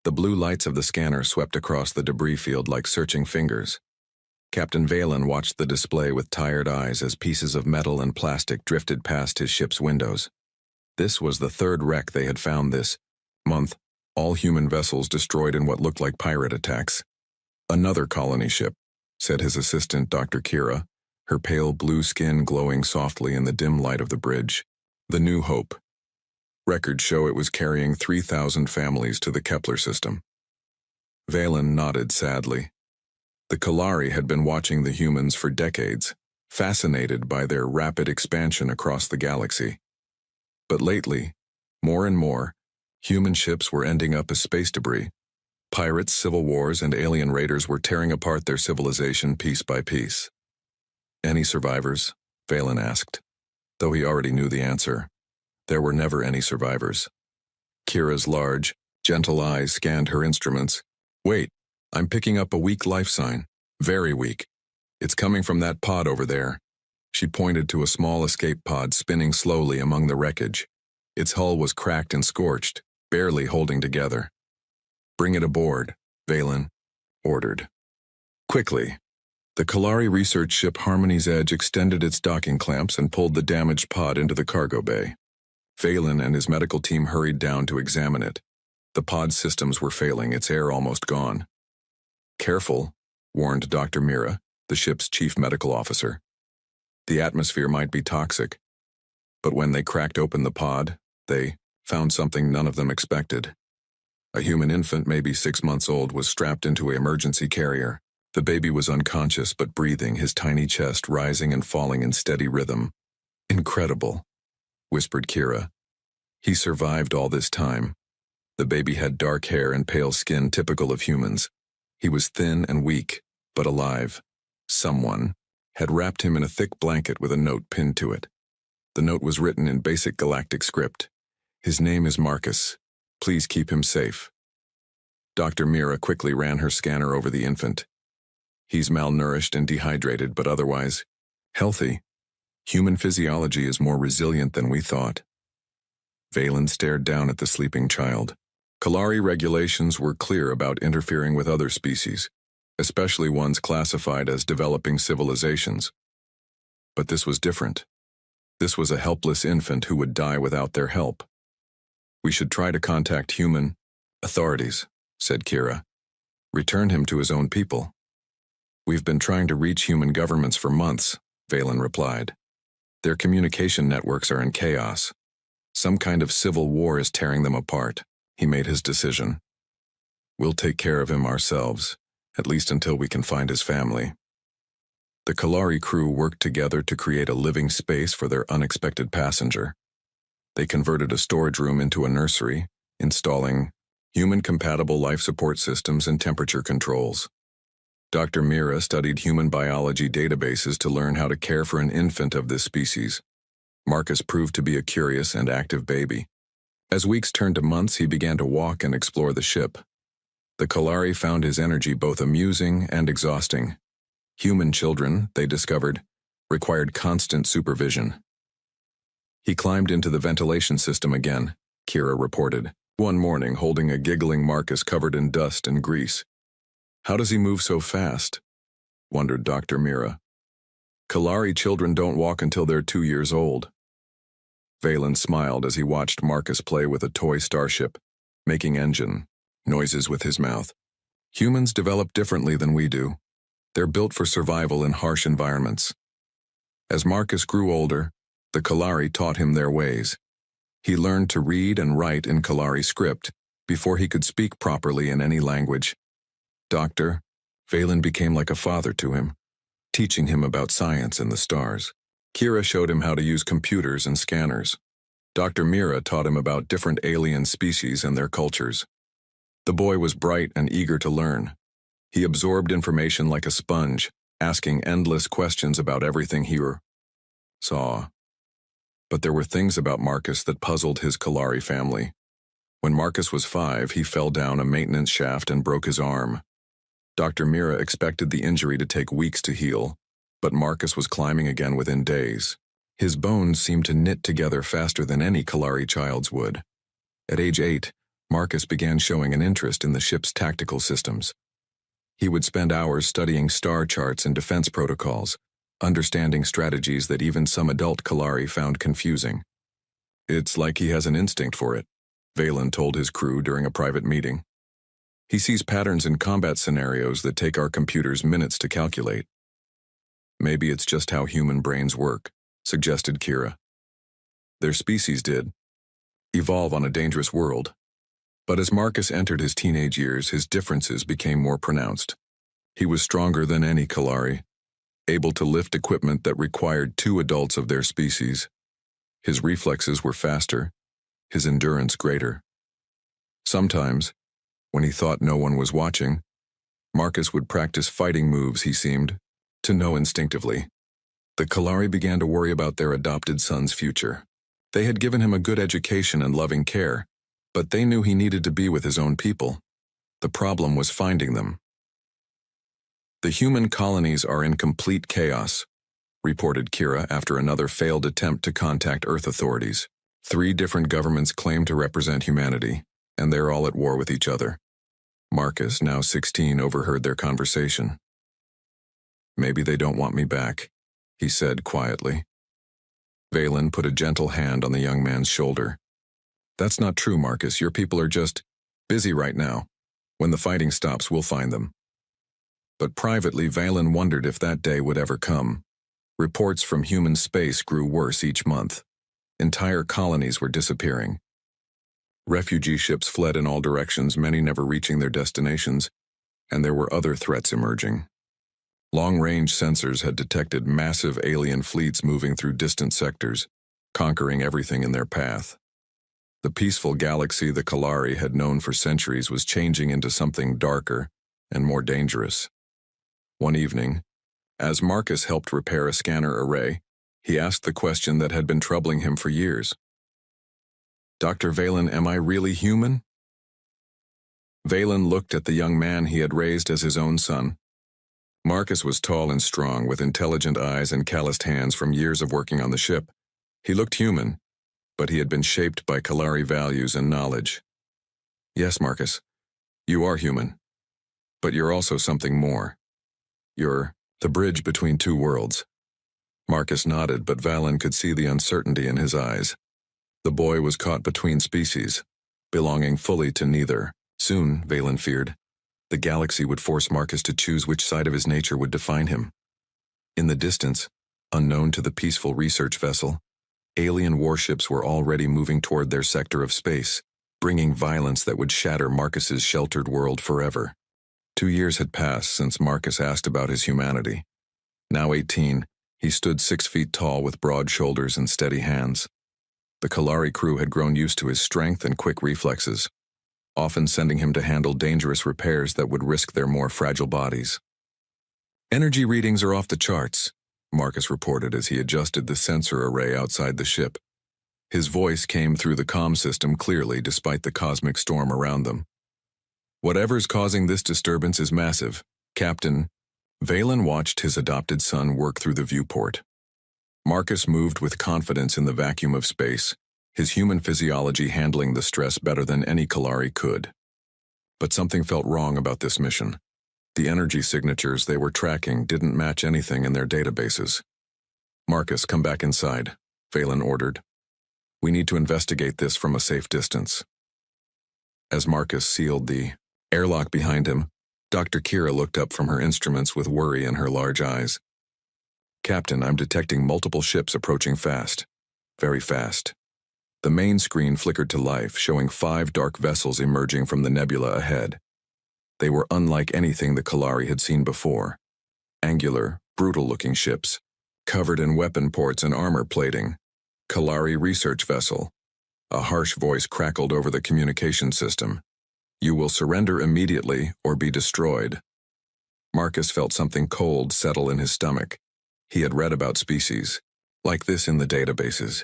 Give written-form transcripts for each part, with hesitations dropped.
The blue lights of the scanner swept across the debris field like searching fingers. Captain Valen watched the display with tired eyes as pieces of metal and plastic drifted past his ship's windows. This was the third wreck they had found this month, all human vessels destroyed in what looked like pirate attacks. "Another colony ship," said his assistant, Dr. Kira, her pale blue skin glowing softly in the dim light of the bridge. "The New Hope. Records show it was carrying 3,000 families to the Kepler system." Valen nodded sadly. The Kalari had been watching the humans for decades, fascinated by their rapid expansion across the galaxy. But lately, more and more, human ships were ending up as space debris. Pirates, civil wars, and alien raiders were tearing apart their civilization piece by piece. "Any survivors?" Valen asked, though he already knew the answer. There were never any survivors. Kira's large, gentle eyes scanned her instruments. "Wait, I'm picking up a weak life sign. Very weak. It's coming from that pod over there." She pointed to a small escape pod spinning slowly among the wreckage. Its hull was cracked and scorched, barely holding together. "Bring it aboard," Valen ordered. Quickly, the Kalari research ship Harmony's Edge extended its docking clamps and pulled the damaged pod into the cargo bay. Valen and his medical team hurried down to examine it. The pod's systems were failing, its air almost gone. "Careful," warned Dr. Mira, the ship's chief medical officer. "The atmosphere might be toxic." But when they cracked open the pod, they found something none of them expected. A human infant, maybe 6 months old, was strapped into an emergency carrier. The baby was unconscious but breathing, his tiny chest rising and falling in steady rhythm. "Incredible," whispered Kira. "He survived all this time." The baby had dark hair and pale skin typical of humans. He was thin and weak, but alive. Someone had wrapped him in a thick blanket with a note pinned to it. The note was written in basic galactic script. "His name is Marcus. Please keep him safe." Dr. Mira quickly ran her scanner over the infant. "He's malnourished and dehydrated, but otherwise healthy. Human physiology is more resilient than we thought." Valen stared down at the sleeping child. Kalari regulations were clear about interfering with other species, especially ones classified as developing civilizations. But this was different. This was a helpless infant who would die without their help. "We should try to contact human authorities," said Kira. "Return him to his own people." "We've been trying to reach human governments for months," Valen replied. "Their communication networks are in chaos. Some kind of civil war is tearing them apart." He made his decision. "We'll take care of him ourselves, at least until we can find his family." The Kalari crew worked together to create a living space for their unexpected passenger. They converted a storage room into a nursery, installing human-compatible life support systems and temperature controls. Dr. Mira studied human biology databases to learn how to care for an infant of this species. Marcus proved to be a curious and active baby. As weeks turned to months, he began to walk and explore the ship. The Kalari found his energy both amusing and exhausting. Human children, they discovered, required constant supervision. "He climbed into the ventilation system again," Kira reported, one morning holding a giggling Marcus covered in dust and grease. "How does he move so fast?" wondered Dr. Mira. "Kalari children don't walk until they're 2 years old." Valen smiled as he watched Marcus play with a toy starship, making engine noises with his mouth. "Humans develop differently than we do. They're built for survival in harsh environments." As Marcus grew older, the Kalari taught him their ways. He learned to read and write in Kalari script before he could speak properly in any language. Valen became like a father to him, teaching him about science and the stars. Kira showed him how to use computers and scanners. Dr. Mira taught him about different alien species and their cultures. The boy was bright and eager to learn. He absorbed information like a sponge, asking endless questions about everything he saw. But there were things about Marcus that puzzled his Kalari family. When Marcus was 5, he fell down a maintenance shaft and broke his arm. Dr. Mira expected the injury to take weeks to heal, but Marcus was climbing again within days. His bones seemed to knit together faster than any Kalari child's would. At age 8, Marcus began showing an interest in the ship's tactical systems. He would spend hours studying star charts and defense protocols, understanding strategies that even some adult Kalari found confusing. It's like he has an instinct for it, Valen told his crew during a private meeting. He sees patterns in combat scenarios that take our computers minutes to calculate. Maybe it's just how human brains work, suggested Kira. Their species did. Evolve on a dangerous world. But as Marcus entered his teenage years, his differences became more pronounced. He was stronger than any Kalari, able to lift equipment that required 2 adults of their species. His reflexes were faster, his endurance greater. Sometimes, when he thought no one was watching, Marcus would practice fighting moves he seemed to know instinctively. The Kalari began to worry about their adopted son's future. They had given him a good education and loving care, but they knew he needed to be with his own people. The problem was finding them. The human colonies are in complete chaos, reported Kira after another failed attempt to contact Earth authorities. 3 different governments claim to represent humanity, and they're all at war with each other. Marcus, now 16, overheard their conversation. Maybe they don't want me back, he said quietly. Valen put a gentle hand on the young man's shoulder. That's not true, Marcus. Your people are just busy right now. When the fighting stops, we'll find them. But privately, Valen wondered if that day would ever come. Reports from human space grew worse each month. Entire colonies were disappearing. Refugee ships fled in all directions, many never reaching their destinations, and there were other threats emerging. Long-range sensors had detected massive alien fleets moving through distant sectors, conquering everything in their path. The peaceful galaxy the Kalari had known for centuries was changing into something darker and more dangerous. One evening, as Marcus helped repair a scanner array, he asked the question that had been troubling him for years. Dr. Valen, am I really human? Valen looked at the young man he had raised as his own son. Marcus was tall and strong, with intelligent eyes and calloused hands from years of working on the ship. He looked human, but he had been shaped by Kalari values and knowledge. Yes, Marcus, you are human, but you're also something more. You're the bridge between 2 worlds. Marcus nodded, but Valen could see the uncertainty in his eyes. The boy was caught between species, belonging fully to neither. Soon, Valen feared, the galaxy would force Marcus to choose which side of his nature would define him. In the distance, unknown to the peaceful research vessel, alien warships were already moving toward their sector of space, bringing violence that would shatter Marcus's sheltered world forever. 2 years had passed since Marcus asked about his humanity. Now 18, he stood 6 feet tall with broad shoulders and steady hands. The Kalari crew had grown used to his strength and quick reflexes, often sending him to handle dangerous repairs that would risk their more fragile bodies. Energy readings are off the charts, Marcus reported as he adjusted the sensor array outside the ship. His voice came through the comm system clearly despite the cosmic storm around them. Whatever's causing this disturbance is massive, Captain. Valen watched his adopted son work through the viewport. Marcus moved with confidence in the vacuum of space, his human physiology handling the stress better than any Kalari could. But something felt wrong about this mission. The energy signatures they were tracking didn't match anything in their databases. Marcus, come back inside, Valen ordered. We need to investigate this from a safe distance. As Marcus sealed the airlock behind him, Dr. Kira looked up from her instruments with worry in her large eyes. Captain, I'm detecting multiple ships approaching fast. Very fast. The main screen flickered to life, showing 5 dark vessels emerging from the nebula ahead. They were unlike anything the Kalari had seen before. Angular, brutal-looking ships, covered in weapon ports and armor plating. Kalari research vessel. A harsh voice crackled over the communication system. You will surrender immediately or be destroyed. Marcus felt something cold settle in his stomach. He had read about species like this in the databases.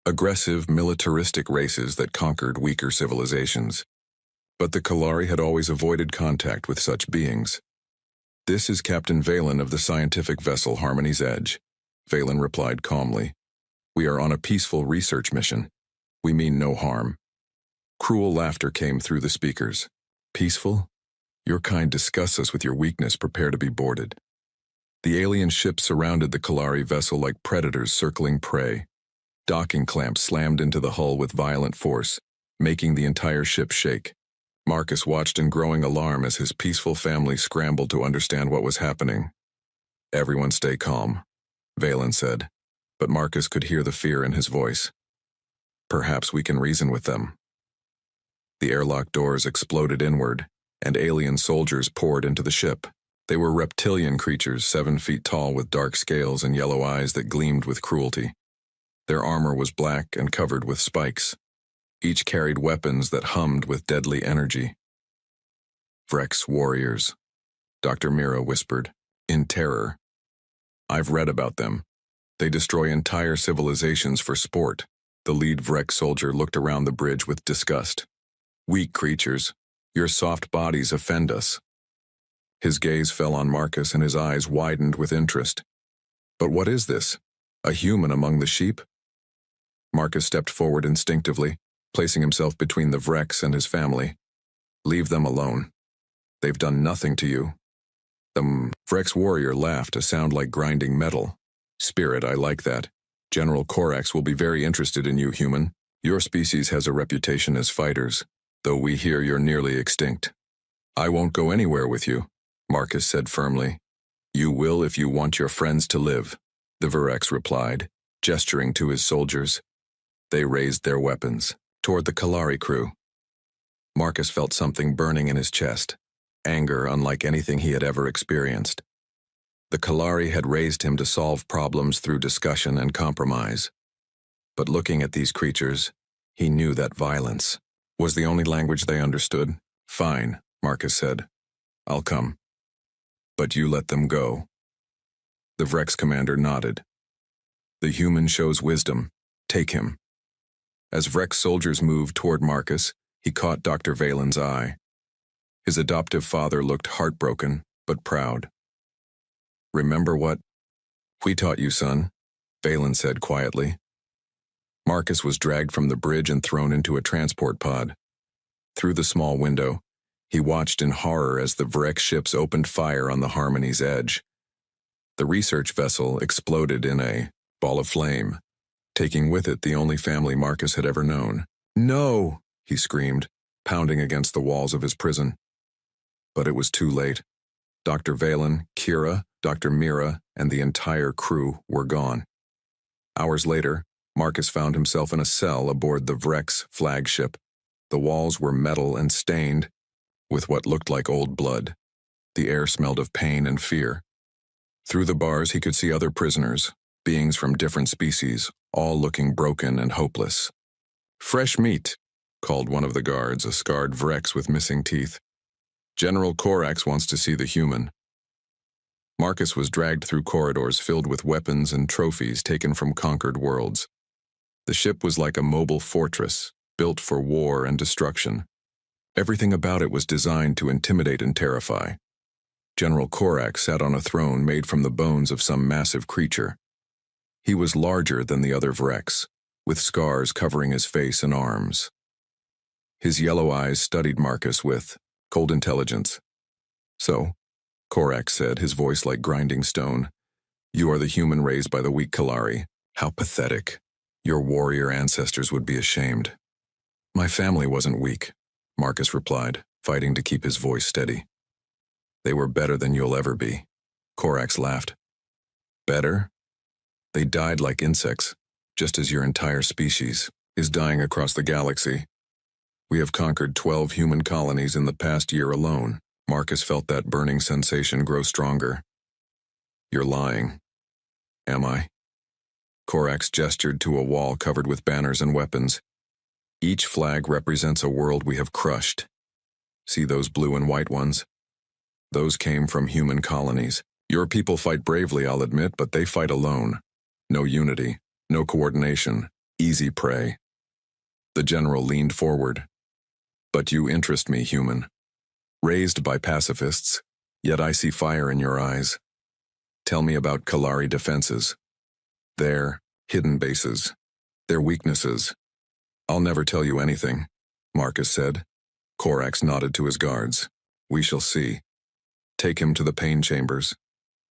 Aggressive, militaristic races that conquered weaker civilizations. But the Kalari had always avoided contact with such beings. This is Captain Valen of the scientific vessel Harmony's Edge, Valen replied calmly. We are on a peaceful research mission. We mean no harm. Cruel laughter came through the speakers. Peaceful? Your kind disgusts us with your weakness. Prepare to be boarded. The alien ship surrounded the Kalari vessel like predators circling prey. Docking clamps slammed into the hull with violent force, making the entire ship shake. Marcus watched in growing alarm as his peaceful family scrambled to understand what was happening. Everyone stay calm, Valen said, but Marcus could hear the fear in his voice. Perhaps we can reason with them. The airlock doors exploded inward, and alien soldiers poured into the ship. They were reptilian creatures 7 feet tall with dark scales and yellow eyes that gleamed with cruelty. Their armor was black and covered with spikes. Each carried weapons that hummed with deadly energy. Vrex warriors, Dr. Mira whispered, in terror. I've read about them. They destroy entire civilizations for sport. The lead Vrex soldier looked around the bridge with disgust. Weak creatures, your soft bodies offend us. His gaze fell on Marcus and his eyes widened with interest. But what is this? A human among the sheep? Marcus stepped forward instinctively, placing himself between the Vrex and his family. Leave them alone. They've done nothing to you. The Vrex warrior laughed, a sound like grinding metal. Spirit, I like that. General Corax will be very interested in you, human. Your species has a reputation as fighters, though we hear you're nearly extinct. I won't go anywhere with you, Marcus said firmly. You will if you want your friends to live, the Vrex replied, gesturing to his soldiers. They raised their weapons toward the Kalari crew. Marcus felt something burning in his chest, anger unlike anything he had ever experienced. The Kalari had raised him to solve problems through discussion and compromise. But looking at these creatures, he knew that violence was the only language they understood. Fine, Marcus said. I'll come. But you let them go. The Vrex commander nodded. The human shows wisdom. Take him. As Vrex soldiers moved toward Marcus, he caught Dr. Valen's eye. His adoptive father looked heartbroken, but proud. Remember what we taught you, son, Valen said quietly. Marcus was dragged from the bridge and thrown into a transport pod. Through the small window, he watched in horror as the Vrex ships opened fire on the Harmony's edge. The research vessel exploded in a ball of flame, taking with it the only family Marcus had ever known. No, he screamed, pounding against the walls of his prison. But it was too late. Dr. Valen, Kira, Dr. Mira, and the entire crew were gone. Hours later, Marcus found himself in a cell aboard the Vrex flagship. The walls were metal and stained with what looked like old blood. The air smelled of pain and fear. Through the bars he could see other prisoners, beings from different species, all looking broken and hopeless. Fresh meat, called one of the guards, a scarred Vrex with missing teeth. General Corax wants to see the human. Marcus was dragged through corridors filled with weapons and trophies taken from conquered worlds. The ship was like a mobile fortress, built for war and destruction. Everything about it was designed to intimidate and terrify. General Corax sat on a throne made from the bones of some massive creature. He was larger than the other Vrex, with scars covering his face and arms. His yellow eyes studied Marcus with cold intelligence. So, Corax said, his voice like grinding stone, you are the human raised by the weak Kalari. How pathetic. Your warrior ancestors would be ashamed. My family wasn't weak, Marcus replied, fighting to keep his voice steady. They were better than you'll ever be. Corax laughed. Better? They died like insects, just as your entire species is dying across the galaxy. We have conquered 12 human colonies in the past year alone. Marcus felt that burning sensation grow stronger. You're lying. Am I? Corax gestured to a wall covered with banners and weapons. Each flag represents a world we have crushed. See those blue and white ones? Those came from human colonies. Your people fight bravely, I'll admit, but they fight alone. No unity, no coordination, easy prey. The general leaned forward. But you interest me, human. Raised by pacifists, yet I see fire in your eyes. Tell me about Kalari defenses. Their hidden bases. Their weaknesses. I'll never tell you anything, Marcus said. Corax nodded to his guards. We shall see. Take him to the pain chambers.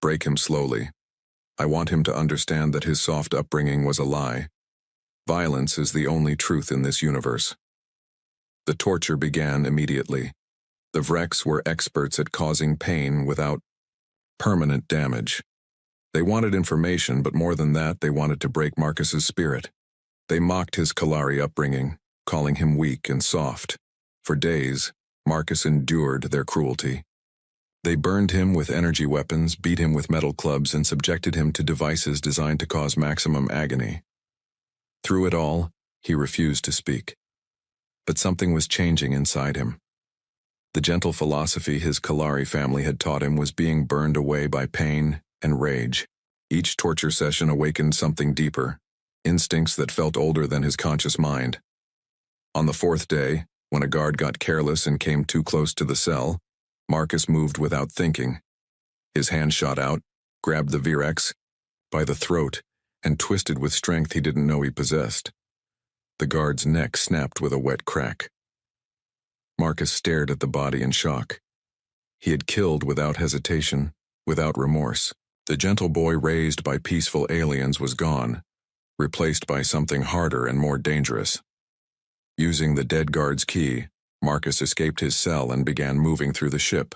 Break him slowly. I want him to understand that his soft upbringing was a lie. Violence is the only truth in this universe. The torture began immediately. The Vreks were experts at causing pain without permanent damage. They wanted information, but more than that, they wanted to break Marcus's spirit. They mocked his Kalari upbringing, calling him weak and soft. For days, Marcus endured their cruelty. They burned him with energy weapons, beat him with metal clubs, and subjected him to devices designed to cause maximum agony. Through it all, he refused to speak. But something was changing inside him. The gentle philosophy his Kalari family had taught him was being burned away by pain and rage. Each torture session awakened something deeper, instincts that felt older than his conscious mind. On the fourth day, when a guard got careless and came too close to the cell, Marcus moved without thinking. His hand shot out, grabbed the Vreks by the throat, and twisted with strength he didn't know he possessed. The guard's neck snapped with a wet crack. Marcus stared at the body in shock. He had killed without hesitation, without remorse. The gentle boy raised by peaceful aliens was gone, replaced by something harder and more dangerous. Using the dead guard's key, Marcus escaped his cell and began moving through the ship.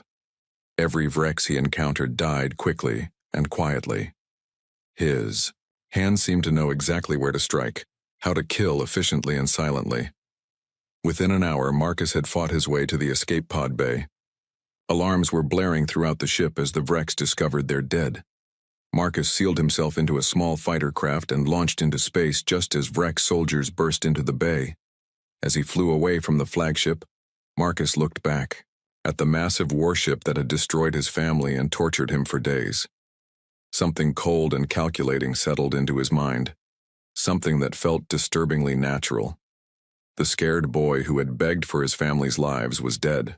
Every Vrex he encountered died quickly and quietly. His hands seemed to know exactly where to strike, how to kill efficiently and silently. Within an hour, Marcus had fought his way to the escape pod bay. Alarms were blaring throughout the ship as the Vrex discovered their dead. Marcus sealed himself into a small fighter craft and launched into space just as Vrex soldiers burst into the bay. As he flew away from the flagship, Marcus looked back at the massive warship that had destroyed his family and tortured him for days. Something cold and calculating settled into his mind, something that felt disturbingly natural. The scared boy who had begged for his family's lives was dead.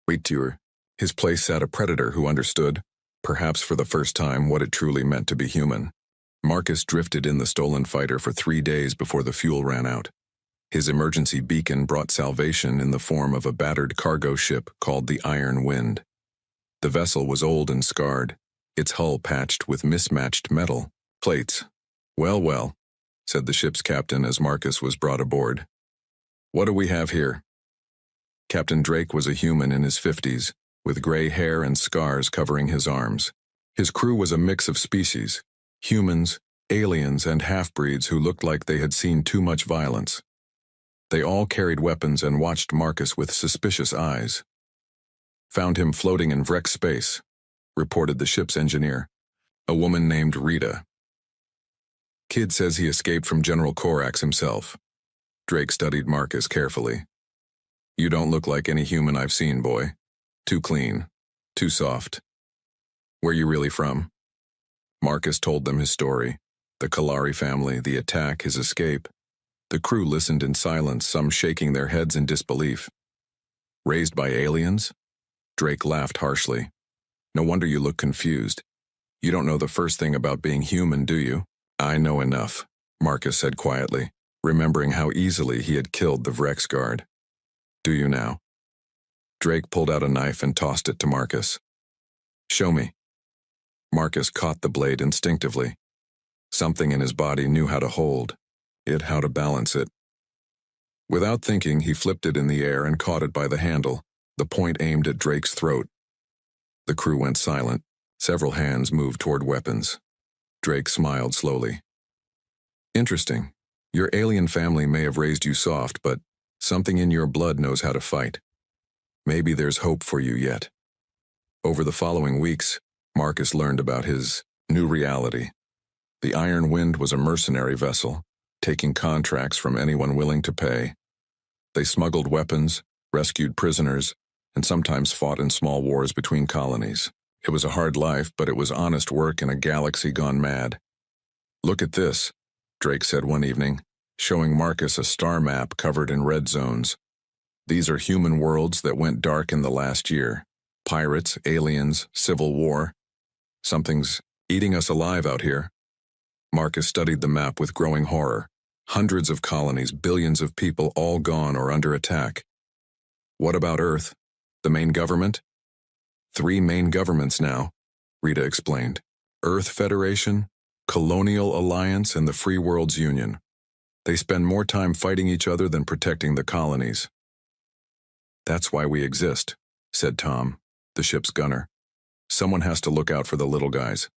Wait till his place sat a predator who understood, perhaps for the first time, what it truly meant to be human. Marcus drifted in the stolen fighter for 3 days before the fuel ran out. His emergency beacon brought salvation in the form of a battered cargo ship called the Iron Wind. The vessel was old and scarred, its hull patched with mismatched metal plates. Well, well, said the ship's captain as Marcus was brought aboard. What do we have here? Captain Drake was a human in his 50s, with gray hair and scars covering his arms. His crew was a mix of species, humans, aliens, and half-breeds who looked like they had seen too much violence. They all carried weapons and watched Marcus with suspicious eyes. Found him floating in Vrex space, reported the ship's engineer, a woman named Rita. Kid says he escaped from General Corax himself. Drake studied Marcus carefully. You don't look like any human I've seen, boy. Too clean, too soft. Where you really from? Marcus told them his story, the Kalari family, the attack, his escape. The crew listened in silence, some shaking their heads in disbelief. Raised by aliens? Drake laughed harshly. No wonder you look confused. You don't know the first thing about being human, do you? I know enough, Marcus said quietly, remembering how easily he had killed the Vrex guard. Do you now? Drake pulled out a knife and tossed it to Marcus. Show me. Marcus caught the blade instinctively. Something in his body knew how to hold it, how to balance it. Without thinking, he flipped it in the air and caught it by the handle, the point aimed at Drake's throat. The crew went silent. Several hands moved toward weapons. Drake smiled slowly. Interesting. Your alien family may have raised you soft, but something in your blood knows how to fight. Maybe there's hope for you yet. Over the following weeks, Marcus learned about his new reality. The Iron Wind was a mercenary vessel, taking contracts from anyone willing to pay. They smuggled weapons, rescued prisoners, and sometimes fought in small wars between colonies. It was a hard life, but it was honest work in a galaxy gone mad. Look at this, Drake said one evening, showing Marcus a star map covered in red zones. These are human worlds that went dark in the last year. Pirates, aliens, civil war. Something's eating us alive out here. Marcus studied the map with growing horror. Hundreds of colonies, billions of people, all gone or under attack. What about Earth? The main government? 3 main governments now, Rita explained. Earth Federation, Colonial Alliance, and the Free Worlds Union. They spend more time fighting each other than protecting the colonies. That's why we exist, said Tom, the ship's gunner. Someone has to look out for the little guys.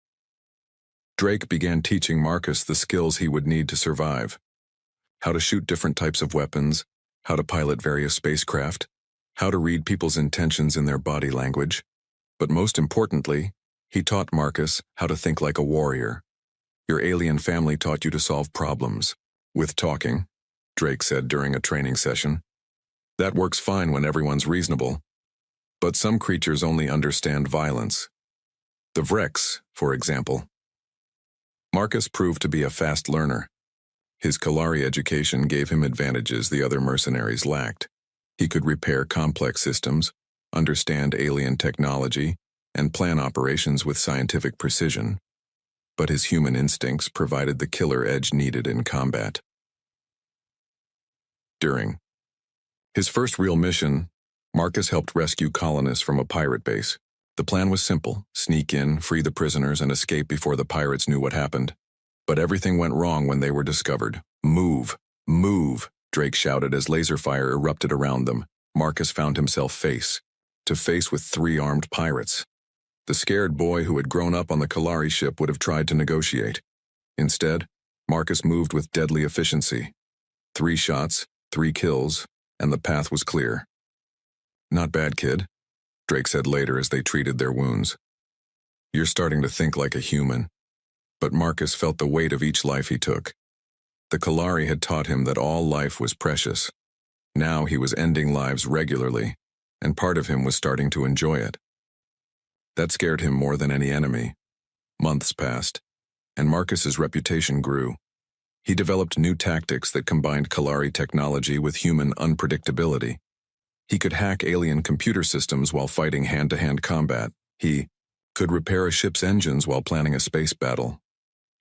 Drake began teaching Marcus the skills he would need to survive. How to shoot different types of weapons, how to pilot various spacecraft, how to read people's intentions in their body language. But most importantly, he taught Marcus how to think like a warrior. Your alien family taught you to solve problems. With talking, Drake said during a training session. That works fine when everyone's reasonable. But some creatures only understand violence. The Vrex, for example. Marcus proved to be a fast learner. His Kalari education gave him advantages the other mercenaries lacked. He could repair complex systems, understand alien technology, and plan operations with scientific precision. But his human instincts provided the killer edge needed in combat. During his first real mission, Marcus helped rescue colonists from a pirate base. The plan was simple: sneak in, free the prisoners, and escape before the pirates knew what happened. But everything went wrong when they were discovered. Move! Move! Drake shouted as laser fire erupted around them. Marcus found himself face to face with 3 armed pirates. The scared boy who had grown up on the Kalari ship would have tried to negotiate. Instead, Marcus moved with deadly efficiency. 3 shots, 3 kills, and the path was clear. Not bad, kid, Drake said later as they treated their wounds. You're starting to think like a human. But Marcus felt the weight of each life he took. The Kalari had taught him that all life was precious. Now he was ending lives regularly, and part of him was starting to enjoy it. That scared him more than any enemy. Months passed, and Marcus's reputation grew. He developed new tactics that combined Kalari technology with human unpredictability. He could hack alien computer systems while fighting hand-to-hand combat. He could repair a ship's engines while planning a space battle.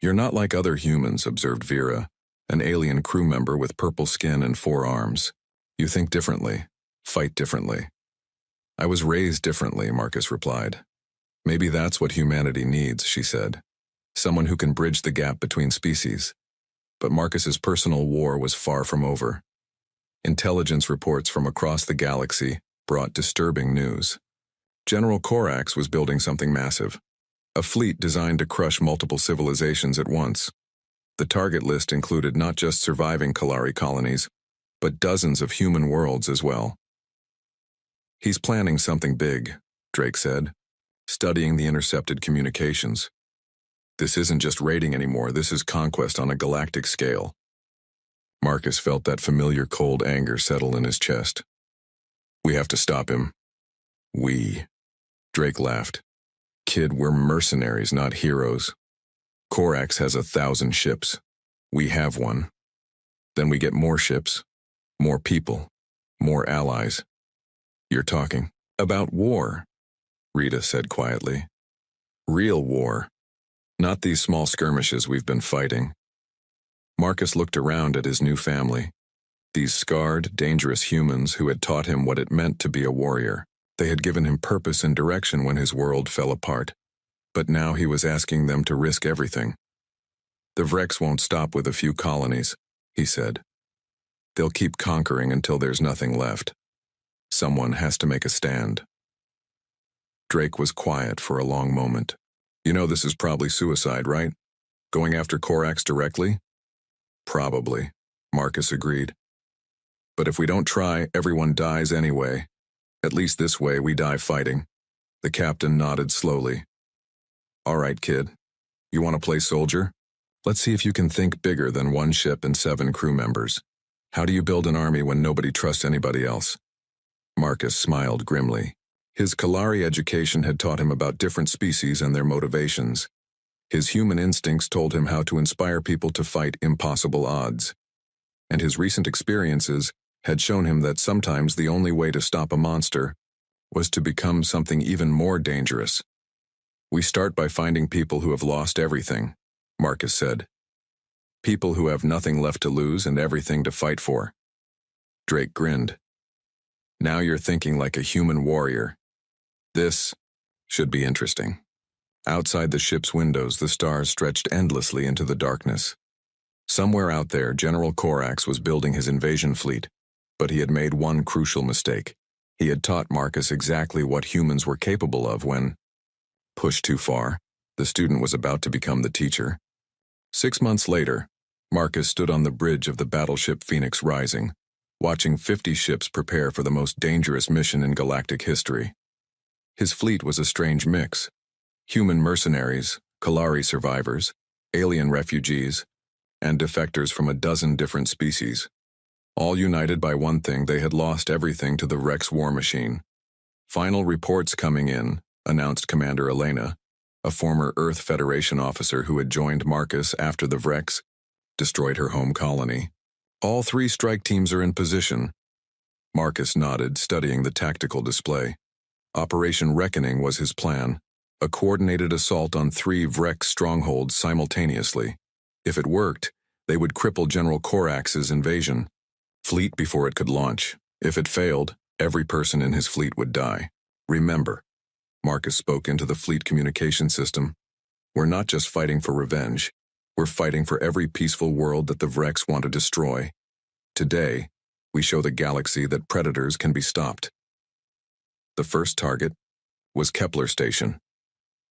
You're not like other humans, observed Vera, an alien crew member with purple skin and 4 arms. You think differently, fight differently. I was raised differently, Marcus replied. Maybe that's what humanity needs, she said. Someone who can bridge the gap between species. But Marcus's personal war was far from over. Intelligence reports from across the galaxy brought disturbing news. General Korax was building something massive. A fleet designed to crush multiple civilizations at once. The target list included not just surviving Kalari colonies, but dozens of human worlds as well. He's planning something big, Drake said, studying the intercepted communications. This isn't just raiding anymore, this is conquest on a galactic scale. Marcus felt that familiar cold anger settle in his chest. We have to stop him. We. Drake laughed. Kid, we're mercenaries, not heroes. Korax has 1,000 ships. We have one. Then we get more ships, more people, more allies. You're talking about war, Rita said quietly. Real war. Not these small skirmishes we've been fighting. Marcus looked around at his new family. These scarred, dangerous humans who had taught him what it meant to be a warrior. They had given him purpose and direction when his world fell apart. But now he was asking them to risk everything. The Vrex won't stop with a few colonies, he said. They'll keep conquering until there's nothing left. Someone has to make a stand. Drake was quiet for a long moment. You know this is probably suicide, right? Going after Korax directly? Probably, Marcus agreed. But if we don't try, everyone dies anyway. At least this way we die fighting. The captain nodded slowly. All right, kid. You want to play soldier? Let's see if you can think bigger than 1 ship and 7 crew members. How do you build an army when nobody trusts anybody else? Marcus smiled grimly. His Kalari education had taught him about different species and their motivations. His human instincts told him how to inspire people to fight impossible odds. And his recent experiences had shown him that sometimes the only way to stop a monster was to become something even more dangerous. We start by finding people who have lost everything, Marcus said. People who have nothing left to lose and everything to fight for. Drake grinned. Now you're thinking like a human warrior. This should be interesting. Outside the ship's windows, the stars stretched endlessly into the darkness. Somewhere out there, General Corax was building his invasion fleet, but he had made one crucial mistake. He had taught Marcus exactly what humans were capable of when, pushed too far, the student was about to become the teacher. 6 months later, Marcus stood on the bridge of the battleship Phoenix Rising, watching 50 ships prepare for the most dangerous mission in galactic history. His fleet was a strange mix. Human mercenaries, Kalari survivors, alien refugees, and defectors from a dozen different species. All united by one thing: they had lost everything to the Rex war machine. Final reports coming in, announced Commander Elena, a former Earth Federation officer who had joined Marcus after the Vrex destroyed her home colony. All 3 strike teams are in position. Marcus nodded, studying the tactical display. Operation Reckoning was his plan, a coordinated assault on 3 Vrex strongholds simultaneously. If it worked, they would cripple General Corax's invasion fleet before it could launch. If it failed, every person in his fleet would die. Remember, Marcus spoke into the fleet communication system, we're not just fighting for revenge. We're fighting for every peaceful world that the Vrex want to destroy. Today, we show the galaxy that predators can be stopped. The first target was Kepler Station,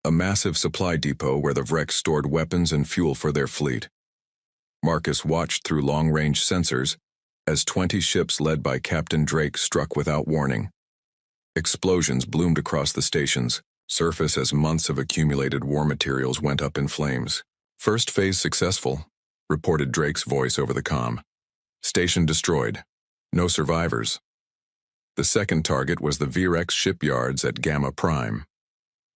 a massive supply depot where the Vrex stored weapons and fuel for their fleet. Marcus watched through long-range sensors as 20 ships led by Captain Drake struck without warning. Explosions bloomed across the station's surface as months of accumulated war materials went up in flames. First phase successful, reported Drake's voice over the comm. Station destroyed. No survivors. The second target was the Virex shipyards at Gamma Prime.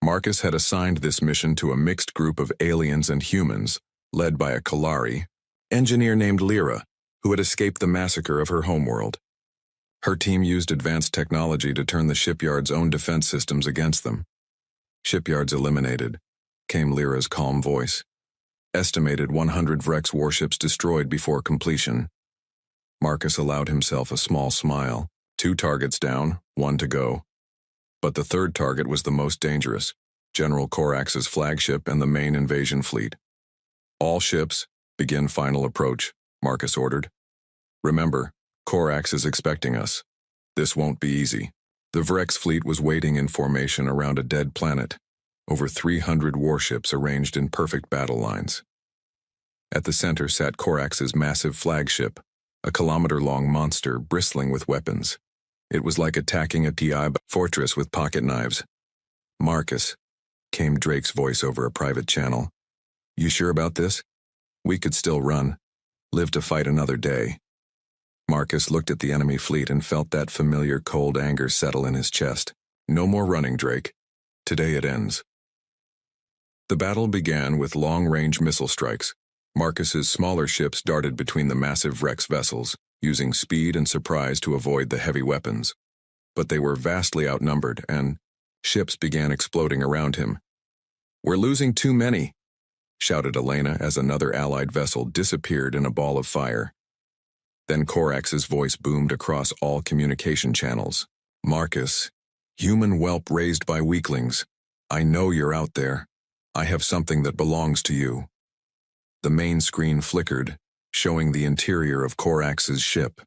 Marcus had assigned this mission to a mixed group of aliens and humans, led by a Kalari engineer named Lyra, who had escaped the massacre of her homeworld. Her team used advanced technology to turn the shipyard's own defense systems against them. Shipyards eliminated, came Lyra's calm voice. Estimated 100 Vrex warships destroyed before completion. Marcus allowed himself a small smile. 2 targets down, 1 to go. But the third target was the most dangerous, General Corax's flagship and the main invasion fleet. All ships, begin final approach, Marcus ordered. Remember, Corax is expecting us. This won't be easy. The Vrex fleet was waiting in formation around a dead planet, over 300 warships arranged in perfect battle lines. At the center sat Corax's massive flagship, a kilometer-long monster bristling with weapons. It was like attacking a TI fortress with pocket knives. Marcus, came Drake's voice over a private channel. You sure about this? We could still run, live to fight another day. Marcus looked at the enemy fleet and felt that familiar cold anger settle in his chest. No more running, Drake. Today it ends. The battle began with long-range missile strikes. Marcus's smaller ships darted between the massive Rex vessels, using speed and surprise to avoid the heavy weapons. But they were vastly outnumbered, and ships began exploding around him. We're losing too many, shouted Elena as another allied vessel disappeared in a ball of fire. Then Corax's voice boomed across all communication channels. Marcus, human whelp raised by weaklings, I know you're out there. I have something that belongs to you. The main screen flickered, showing the interior of Corax's ship.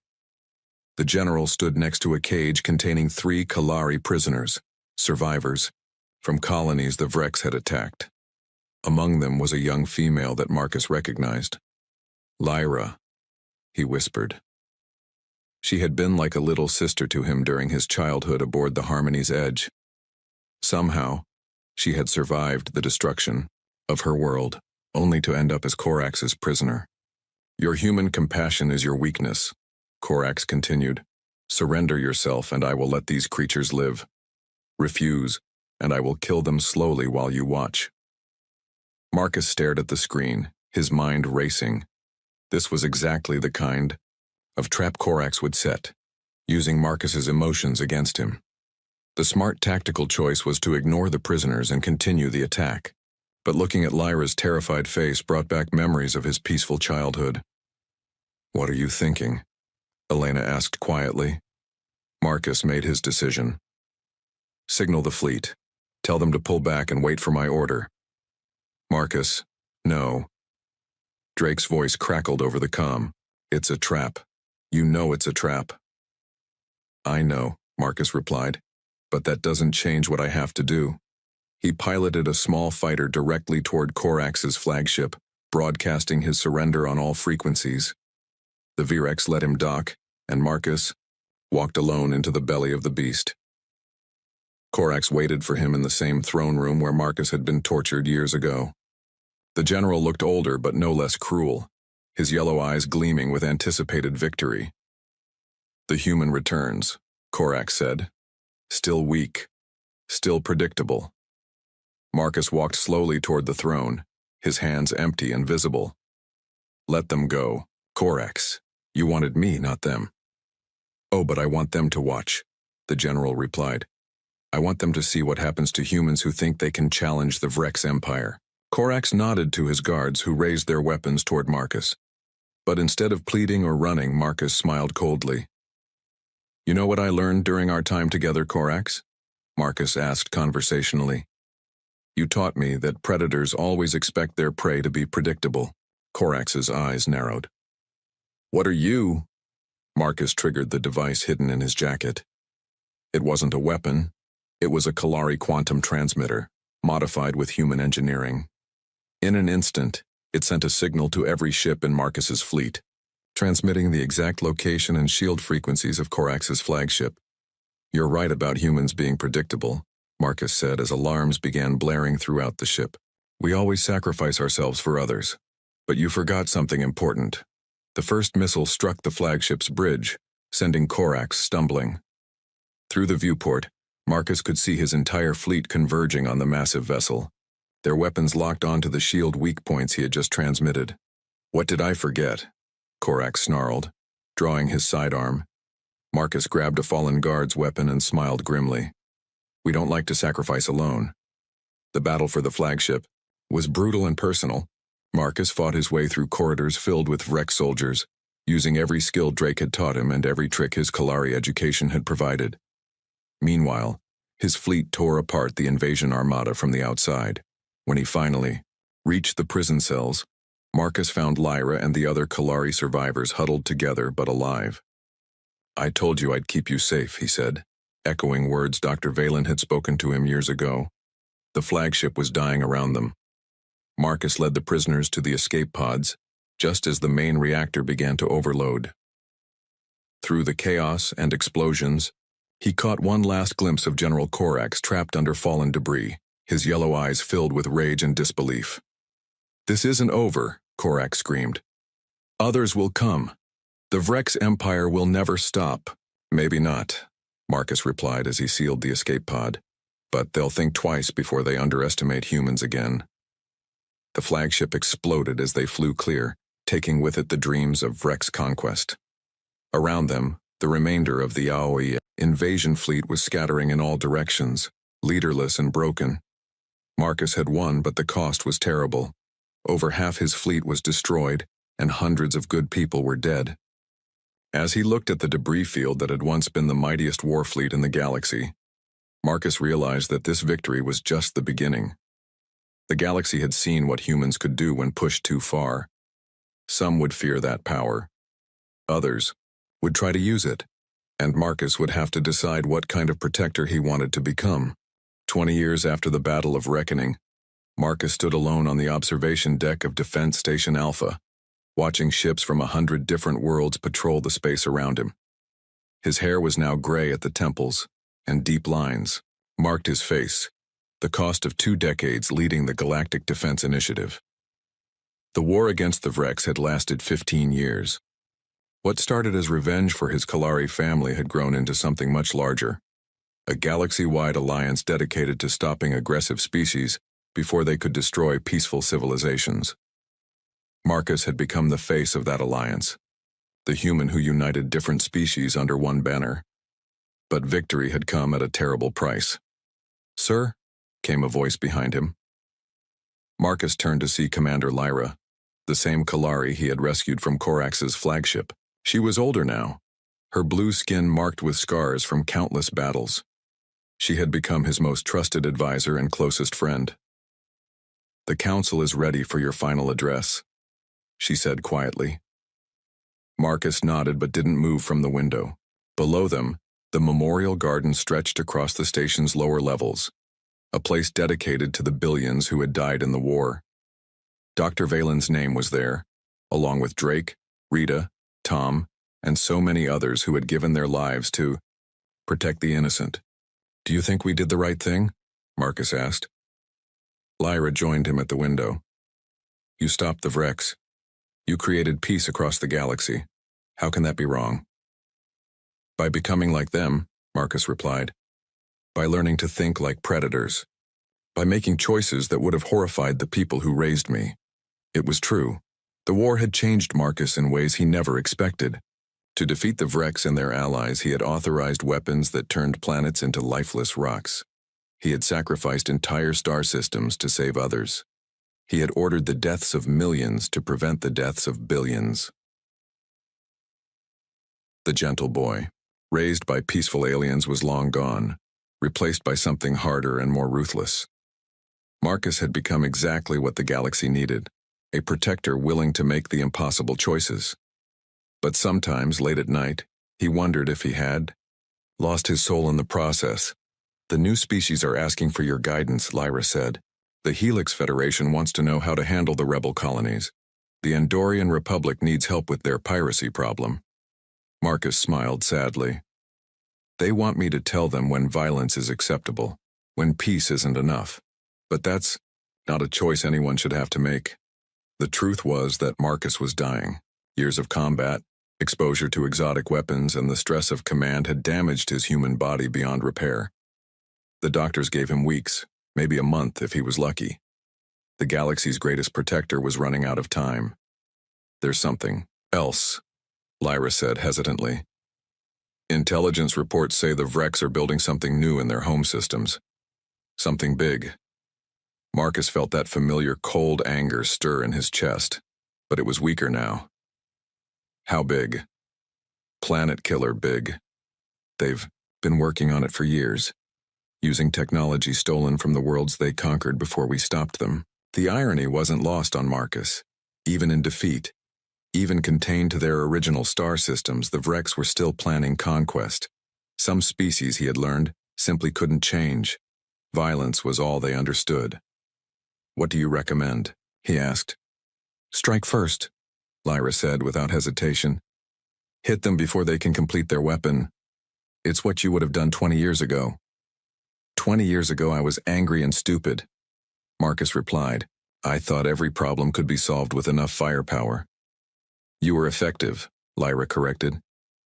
The general stood next to a cage containing 3 Kalari prisoners, survivors, from colonies the Vrex had attacked. Among them was a young female that Marcus recognized. Lyra, he whispered. She had been like a little sister to him during his childhood aboard the Harmony's Edge. Somehow, she had survived the destruction of her world, only to end up as Corax's prisoner. Your human compassion is your weakness, Corax continued. Surrender yourself and I will let these creatures live. Refuse, and I will kill them slowly while you watch. Marcus stared at the screen, his mind racing. This was exactly the kind of trap Corax would set, using Marcus's emotions against him. The smart tactical choice was to ignore the prisoners and continue the attack. But looking at Lyra's terrified face brought back memories of his peaceful childhood. "What are you thinking?" Elena asked quietly. Marcus made his decision. "Signal the fleet. Tell them to pull back and wait for my order." "Marcus, no." Drake's voice crackled over the comm. "It's a trap. You know it's a trap." "I know," Marcus replied, "but that doesn't change what I have to do." He piloted a small fighter directly toward Corax's flagship, broadcasting his surrender on all frequencies. The Virex let him dock, and Marcus walked alone into the belly of the beast. Corax waited for him in the same throne room where Marcus had been tortured years ago. The general looked older but no less cruel, his yellow eyes gleaming with anticipated victory. "The human returns," Corax said. "Still weak, still predictable." Marcus walked slowly toward the throne, his hands empty and visible. "Let them go, Corax. You wanted me, not them." "Oh, but I want them to watch," the general replied. "I want them to see what happens to humans who think they can challenge the Vrex Empire." Corax nodded to his guards who raised their weapons toward Marcus. But instead of pleading or running, Marcus smiled coldly. "You know what I learned during our time together, Corax?" Marcus asked conversationally. "You taught me that predators always expect their prey to be predictable." Corax's eyes narrowed. "What are you?" Marcus triggered the device hidden in his jacket. It wasn't a weapon. It was a Kalari quantum transmitter, modified with human engineering. In an instant, it sent a signal to every ship in Marcus's fleet, transmitting the exact location and shield frequencies of Corax's flagship. "You're right about humans being predictable," Marcus said as alarms began blaring throughout the ship. "We always sacrifice ourselves for others. But you forgot something important." The first missile struck the flagship's bridge, sending Corax stumbling. Through the viewport, Marcus could see his entire fleet converging on the massive vessel, their weapons locked onto the shield weak points he had just transmitted. "What did I forget?" Corax snarled, drawing his sidearm. Marcus grabbed a fallen guard's weapon and smiled grimly. "We don't like to sacrifice alone." The battle for the flagship was brutal and personal. Marcus fought his way through corridors filled with Vrex soldiers, using every skill Drake had taught him and every trick his Kalari education had provided. Meanwhile, his fleet tore apart the invasion armada from the outside. When he finally reached the prison cells, Marcus found Lyra and the other Kalari survivors huddled together but alive. "I told you I'd keep you safe," he said, echoing words Dr. Valen had spoken to him years ago. The flagship was dying around them. Marcus led the prisoners to the escape pods, just as the main reactor began to overload. Through the chaos and explosions, he caught one last glimpse of General Corax trapped under fallen debris, his yellow eyes filled with rage and disbelief. "This isn't over," Corax screamed. "Others will come. The Vrex Empire will never stop." "Maybe not," Marcus replied as he sealed the escape pod. "But they'll think twice before they underestimate humans again." The flagship exploded as they flew clear, taking with it the dreams of Vrex conquest. Around them, the remainder of the Aoi invasion fleet was scattering in all directions, leaderless and broken. Marcus had won, but the cost was terrible. Over half his fleet was destroyed, and hundreds of good people were dead. As he looked at the debris field that had once been the mightiest war fleet in the galaxy, Marcus realized that this victory was just the beginning. The galaxy had seen what humans could do when pushed too far. Some would fear that power. Others would try to use it, and Marcus would have to decide what kind of protector he wanted to become. 20 years after the Battle of Reckoning, Marcus stood alone on the observation deck of Defense Station Alpha, watching ships from 100 different worlds patrol the space around him. His hair was now gray at the temples, and deep lines marked his face, the cost of 2 decades leading the Galactic Defense Initiative. The war against the Vrex had lasted 15 years. What started as revenge for his Kalari family had grown into something much larger, a galaxy-wide alliance dedicated to stopping aggressive species before they could destroy peaceful civilizations. Marcus had become the face of that alliance, the human who united different species under one banner. But victory had come at a terrible price. "Sir?" came a voice behind him. Marcus turned to see Commander Lyra, the same Kalari he had rescued from Korax's flagship. She was older now, her blue skin marked with scars from countless battles. She had become his most trusted advisor and closest friend. "The council is ready for your final address," she said quietly. Marcus nodded but didn't move from the window. Below them, the memorial garden stretched across the station's lower levels, a place dedicated to the billions who had died in the war. Dr. Valen's name was there, along with Drake, Rita, Tom, and so many others who had given their lives to protect the innocent. "Do you think we did the right thing?" Marcus asked. Lyra joined him at the window. "You stopped the Vrex. You created peace across the galaxy. How can that be wrong?" "By becoming like them," Marcus replied. "By learning to think like predators. By making choices that would have horrified the people who raised me." It was true. The war had changed Marcus in ways he never expected. To defeat the Vrex and their allies, he had authorized weapons that turned planets into lifeless rocks. He had sacrificed entire star systems to save others. He had ordered the deaths of millions to prevent the deaths of billions. The gentle boy, raised by peaceful aliens, was long gone, replaced by something harder and more ruthless. Marcus had become exactly what the galaxy needed, a protector willing to make the impossible choices. But sometimes, late at night, he wondered if he had lost his soul in the process. "The new species are asking for your guidance," Lyra said. "The Helix Federation wants to know how to handle the rebel colonies. The Andorian Republic needs help with their piracy problem." Marcus smiled sadly. "They want me to tell them when violence is acceptable, when peace isn't enough. But that's not a choice anyone should have to make." The truth was that Marcus was dying. Years of combat, exposure to exotic weapons, and the stress of command had damaged his human body beyond repair. The doctors gave him weeks, maybe a month if he was lucky. The galaxy's greatest protector was running out of time. "There's something else," Lyra said hesitantly. "Intelligence reports say the Vrex are building something new in their home systems. Something big." Marcus felt that familiar cold anger stir in his chest, but it was weaker now. "How big?" "Planet killer big. They've been working on it for years, using technology stolen from the worlds they conquered before we stopped them." The irony wasn't lost on Marcus. Even in defeat, even contained to their original star systems, the Vrex were still planning conquest. Some species, he had learned, simply couldn't change. Violence was all they understood. "What do you recommend?" he asked. "Strike first," Lyra said without hesitation. "Hit them before they can complete their weapon. It's what you would have done 20 years ago." 20 years ago I was angry and stupid," Marcus replied. "I thought every problem could be solved with enough firepower." "You were effective," Lyra corrected.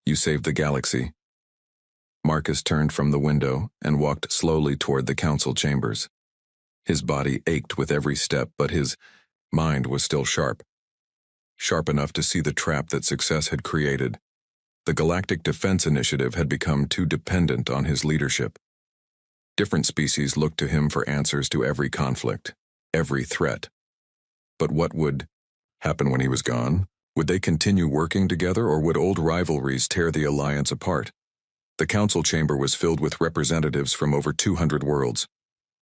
"You saved the galaxy." Marcus turned from the window and walked slowly toward the council chambers. His body ached with every step, but his mind was still sharp. Sharp enough to see the trap that success had created. The Galactic Defense Initiative had become too dependent on his leadership. Different species looked to him for answers to every conflict, every threat. But what would happen when he was gone? Would they continue working together, or would old rivalries tear the alliance apart? The council chamber was filled with representatives from over 200 worlds.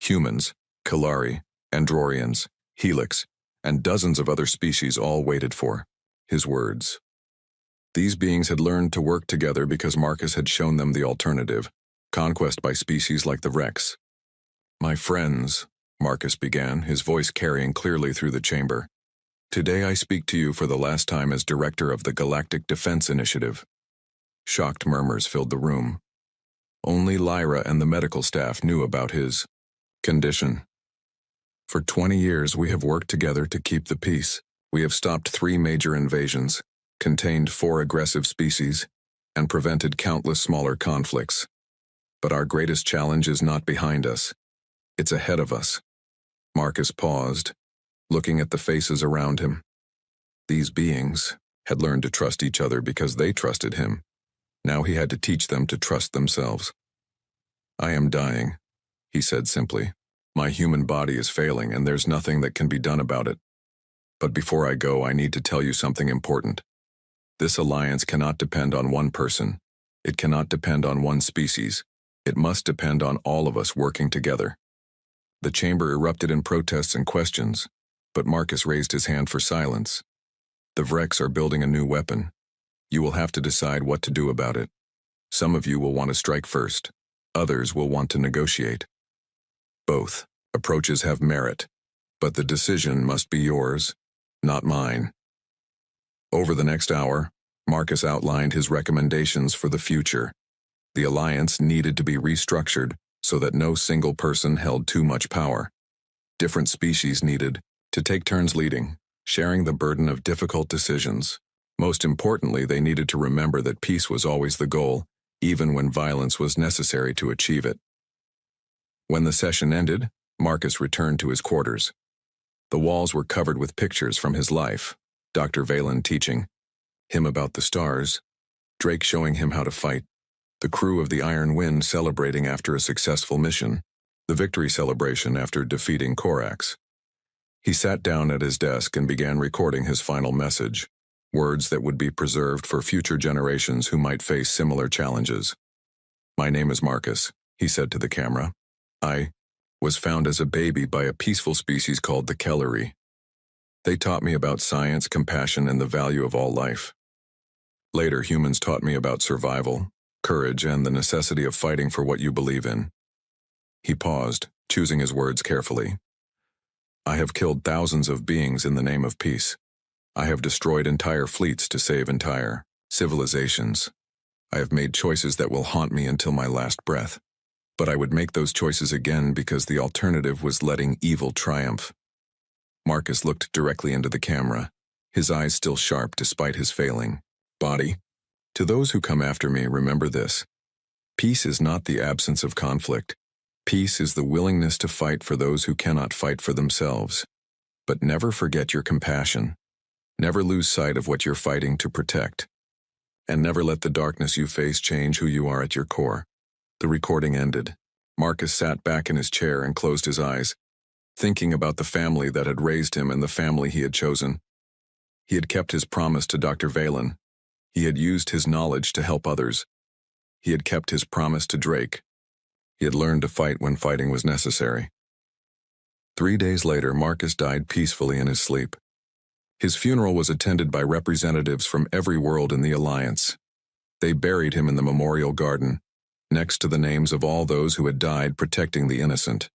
Humans, Kalari, Andorians, Helix, and dozens of other species all waited for his words. These beings had learned to work together because Marcus had shown them the alternative, conquest by species like the Vrex. "My friends," Marcus began, his voice carrying clearly through the chamber. "Today I speak to you for the last time as director of the Galactic Defense Initiative." Shocked murmurs filled the room. Only Lyra and the medical staff knew about his condition. "For 20 years we have worked together to keep the peace. We have stopped 3 major invasions, contained 4 aggressive species, and prevented countless smaller conflicts. But our greatest challenge is not behind us. It's ahead of us." Marcus paused, looking at the faces around him. These beings had learned to trust each other because they trusted him. Now he had to teach them to trust themselves. "I am dying," he said simply. My human body is failing and there's nothing that can be done about it. But before I go, I need to tell you something important. This alliance cannot depend on one person. It cannot depend on one species. It must depend on all of us working together. The chamber erupted in protests and questions, but Marcus raised his hand for silence. The Vrex are building a new weapon. You will have to decide what to do about it. Some of you will want to strike first. Others will want to negotiate. Both approaches have merit, but the decision must be yours, not mine. Over the next hour, Marcus outlined his recommendations for the future. The alliance needed to be restructured so that no single person held too much power. Different species needed to take turns leading, sharing the burden of difficult decisions. Most importantly, they needed to remember that peace was always the goal, even when violence was necessary to achieve it. When the session ended, Marcus returned to his quarters. The walls were covered with pictures from his life, Dr. Valen teaching him about the stars, Drake showing him how to fight, the crew of the Iron Wind celebrating after a successful mission, the victory celebration after defeating Korax. He sat down at his desk and began recording his final message, words that would be preserved for future generations who might face similar challenges. "My name is Marcus," he said to the camera. "I was found as a baby by a peaceful species called the Kellery. They taught me about science, compassion, and the value of all life. Later, humans taught me about survival, courage, and the necessity of fighting for what you believe in." He paused, choosing his words carefully. "I have killed thousands of beings in the name of peace. I have destroyed entire fleets to save entire civilizations. I have made choices that will haunt me until my last breath. But I would make those choices again because the alternative was letting evil triumph." Marcus looked directly into the camera, his eyes still sharp despite his failing body. "To those who come after me, remember this. Peace is not the absence of conflict. Peace is the willingness to fight for those who cannot fight for themselves. But never forget your compassion. Never lose sight of what you're fighting to protect. And never let the darkness you face change who you are at your core." The recording ended. Marcus sat back in his chair and closed his eyes, thinking about the family that had raised him and the family he had chosen. He had kept his promise to Dr. Valen. He had used his knowledge to help others. He had kept his promise to Drake. He had learned to fight when fighting was necessary. 3 days later, Marcus died peacefully in his sleep. His funeral was attended by representatives from every world in the Alliance. They buried him in the memorial garden, next to the names of all those who had died protecting the innocent.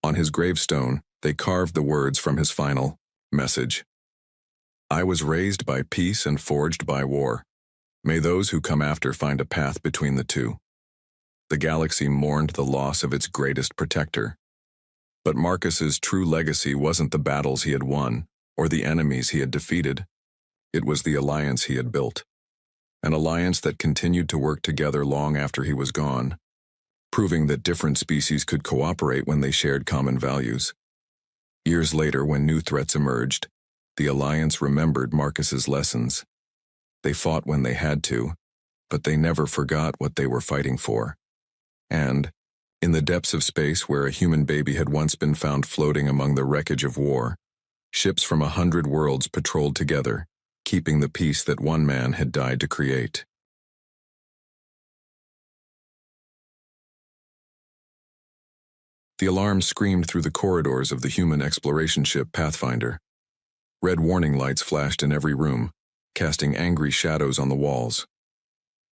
On his gravestone, they carved the words from his final message. "I was raised by peace and forged by war. May those who come after find a path between the two." The galaxy mourned the loss of its greatest protector. But Marcus's true legacy wasn't the battles he had won, or the enemies he had defeated. It was the alliance he had built. An alliance that continued to work together long after he was gone, proving that different species could cooperate when they shared common values. Years later, when new threats emerged, the alliance remembered Marcus's lessons. They fought when they had to, but they never forgot what they were fighting for. And, in the depths of space where a human baby had once been found floating among the wreckage of war, ships from 100 worlds patrolled together, keeping the peace that one man had died to create. The alarm screamed through the corridors of the human exploration ship Pathfinder. Red warning lights flashed in every room, casting angry shadows on the walls.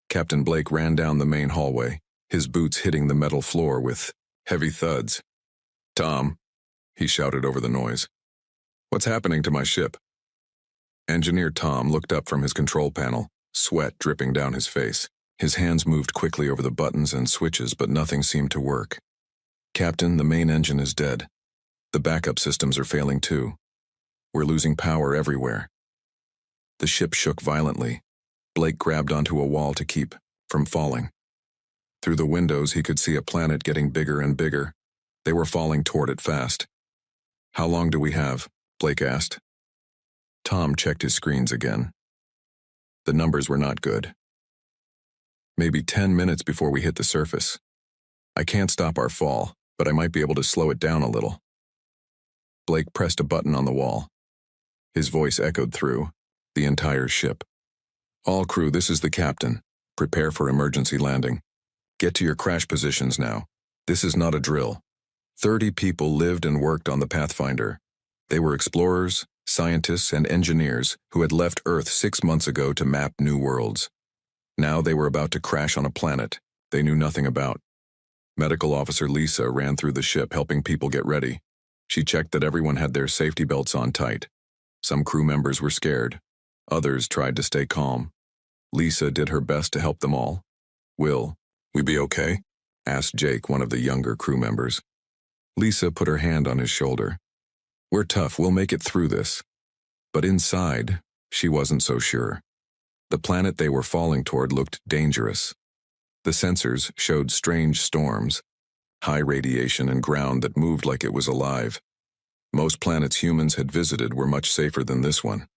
Captain Blake ran down the main hallway, his boots hitting the metal floor with heavy thuds. "Tom," he shouted over the noise. "What's happening to my ship?" Engineer Tom looked up from his control panel, sweat dripping down his face. His hands moved quickly over the buttons and switches, but nothing seemed to work. "Captain, the main engine is dead. The backup systems are failing too. We're losing power everywhere." The ship shook violently. Blake grabbed onto a wall to keep from falling. Through the windows, he could see a planet getting bigger and bigger. They were falling toward it fast. "How long do we have?" Blake asked. Tom checked his screens again. The numbers were not good. "Maybe 10 minutes before we hit the surface. I can't stop our fall. but I might be able to slow it down a little. Blake pressed a button on the wall. His voice echoed through the entire ship. All crew, this is the captain. Prepare for emergency landing. Get to your crash positions now. This is not a drill. 30 people lived and worked on the Pathfinder. They were explorers, scientists, and engineers who had left Earth 6 months ago to map new worlds. Now they were about to crash on a planet they knew nothing about. Medical Officer Lisa ran through the ship helping people get ready. She checked that everyone had their safety belts on tight. Some crew members were scared. Others tried to stay calm. Lisa did her best to help them all. "Will we be okay?" asked Jake, one of the younger crew members. Lisa put her hand on his shoulder. "We're tough, we'll make it through this." But inside, she wasn't so sure. The planet they were falling toward looked dangerous. The sensors showed strange storms, high radiation and ground that moved like it was alive. Most planets humans had visited were much safer than this one.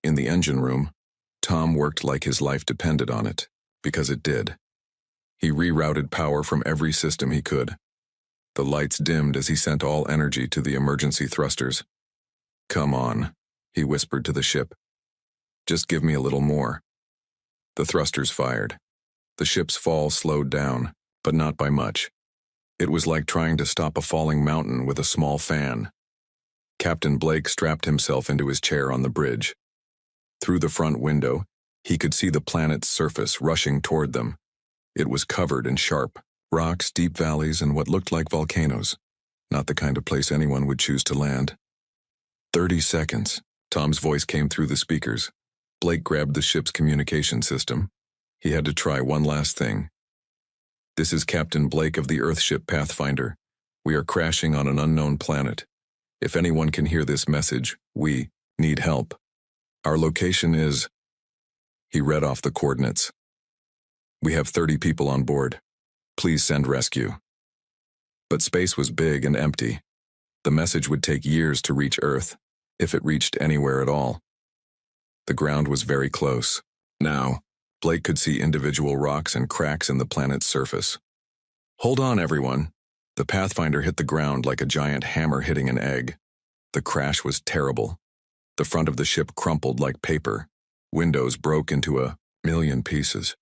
In the engine room, Tom worked like his life depended on it, because it did. He rerouted power from every system he could. The lights dimmed as he sent all energy to the emergency thrusters. "Come on," he whispered to the ship. "Just give me a little more." The thrusters fired. The ship's fall slowed down, but not by much. It was like trying to stop a falling mountain with a small fan. Captain Blake strapped himself into his chair on the bridge. Through the front window, he could see the planet's surface rushing toward them. It was covered in sharp rocks, deep valleys, and what looked like volcanoes. Not the kind of place anyone would choose to land. 30 seconds. Tom's voice came through the speakers. Blake grabbed the ship's communication system. He had to try one last thing. "This is Captain Blake of the Earthship Pathfinder. We are crashing on an unknown planet. If anyone can hear this message, we need help. Our location is..." He read off the coordinates. "We have 30 people on board. Please send rescue." But space was big and empty. The message would take years to reach Earth, if it reached anywhere at all. The ground was very close. Now, Blake could see individual rocks and cracks in the planet's surface. "Hold on, everyone." The Pathfinder hit the ground like a giant hammer hitting an egg. The crash was terrible. The front of the ship crumpled like paper. Windows broke into a million pieces.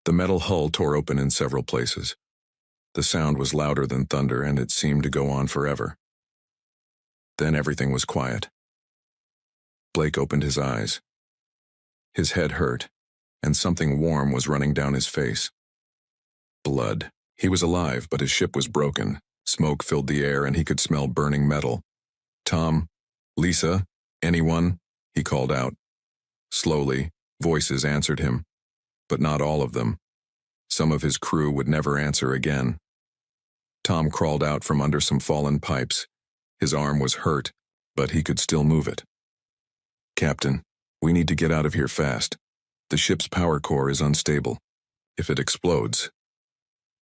The metal hull tore open in several places. The sound was louder than thunder, and it seemed to go on forever. Then everything was quiet. Blake opened his eyes. His head hurt, and something warm was running down his face. Blood. He was alive, but his ship was broken. Smoke filled the air, and he could smell burning metal. "Tom, Lisa, anyone?" he called out. Slowly, voices answered him, but not all of them. Some of his crew would never answer again. Tom crawled out from under some fallen pipes. His arm was hurt, but he could still move it. "Captain, we need to get out of here fast. The ship's power core is unstable. If it explodes..."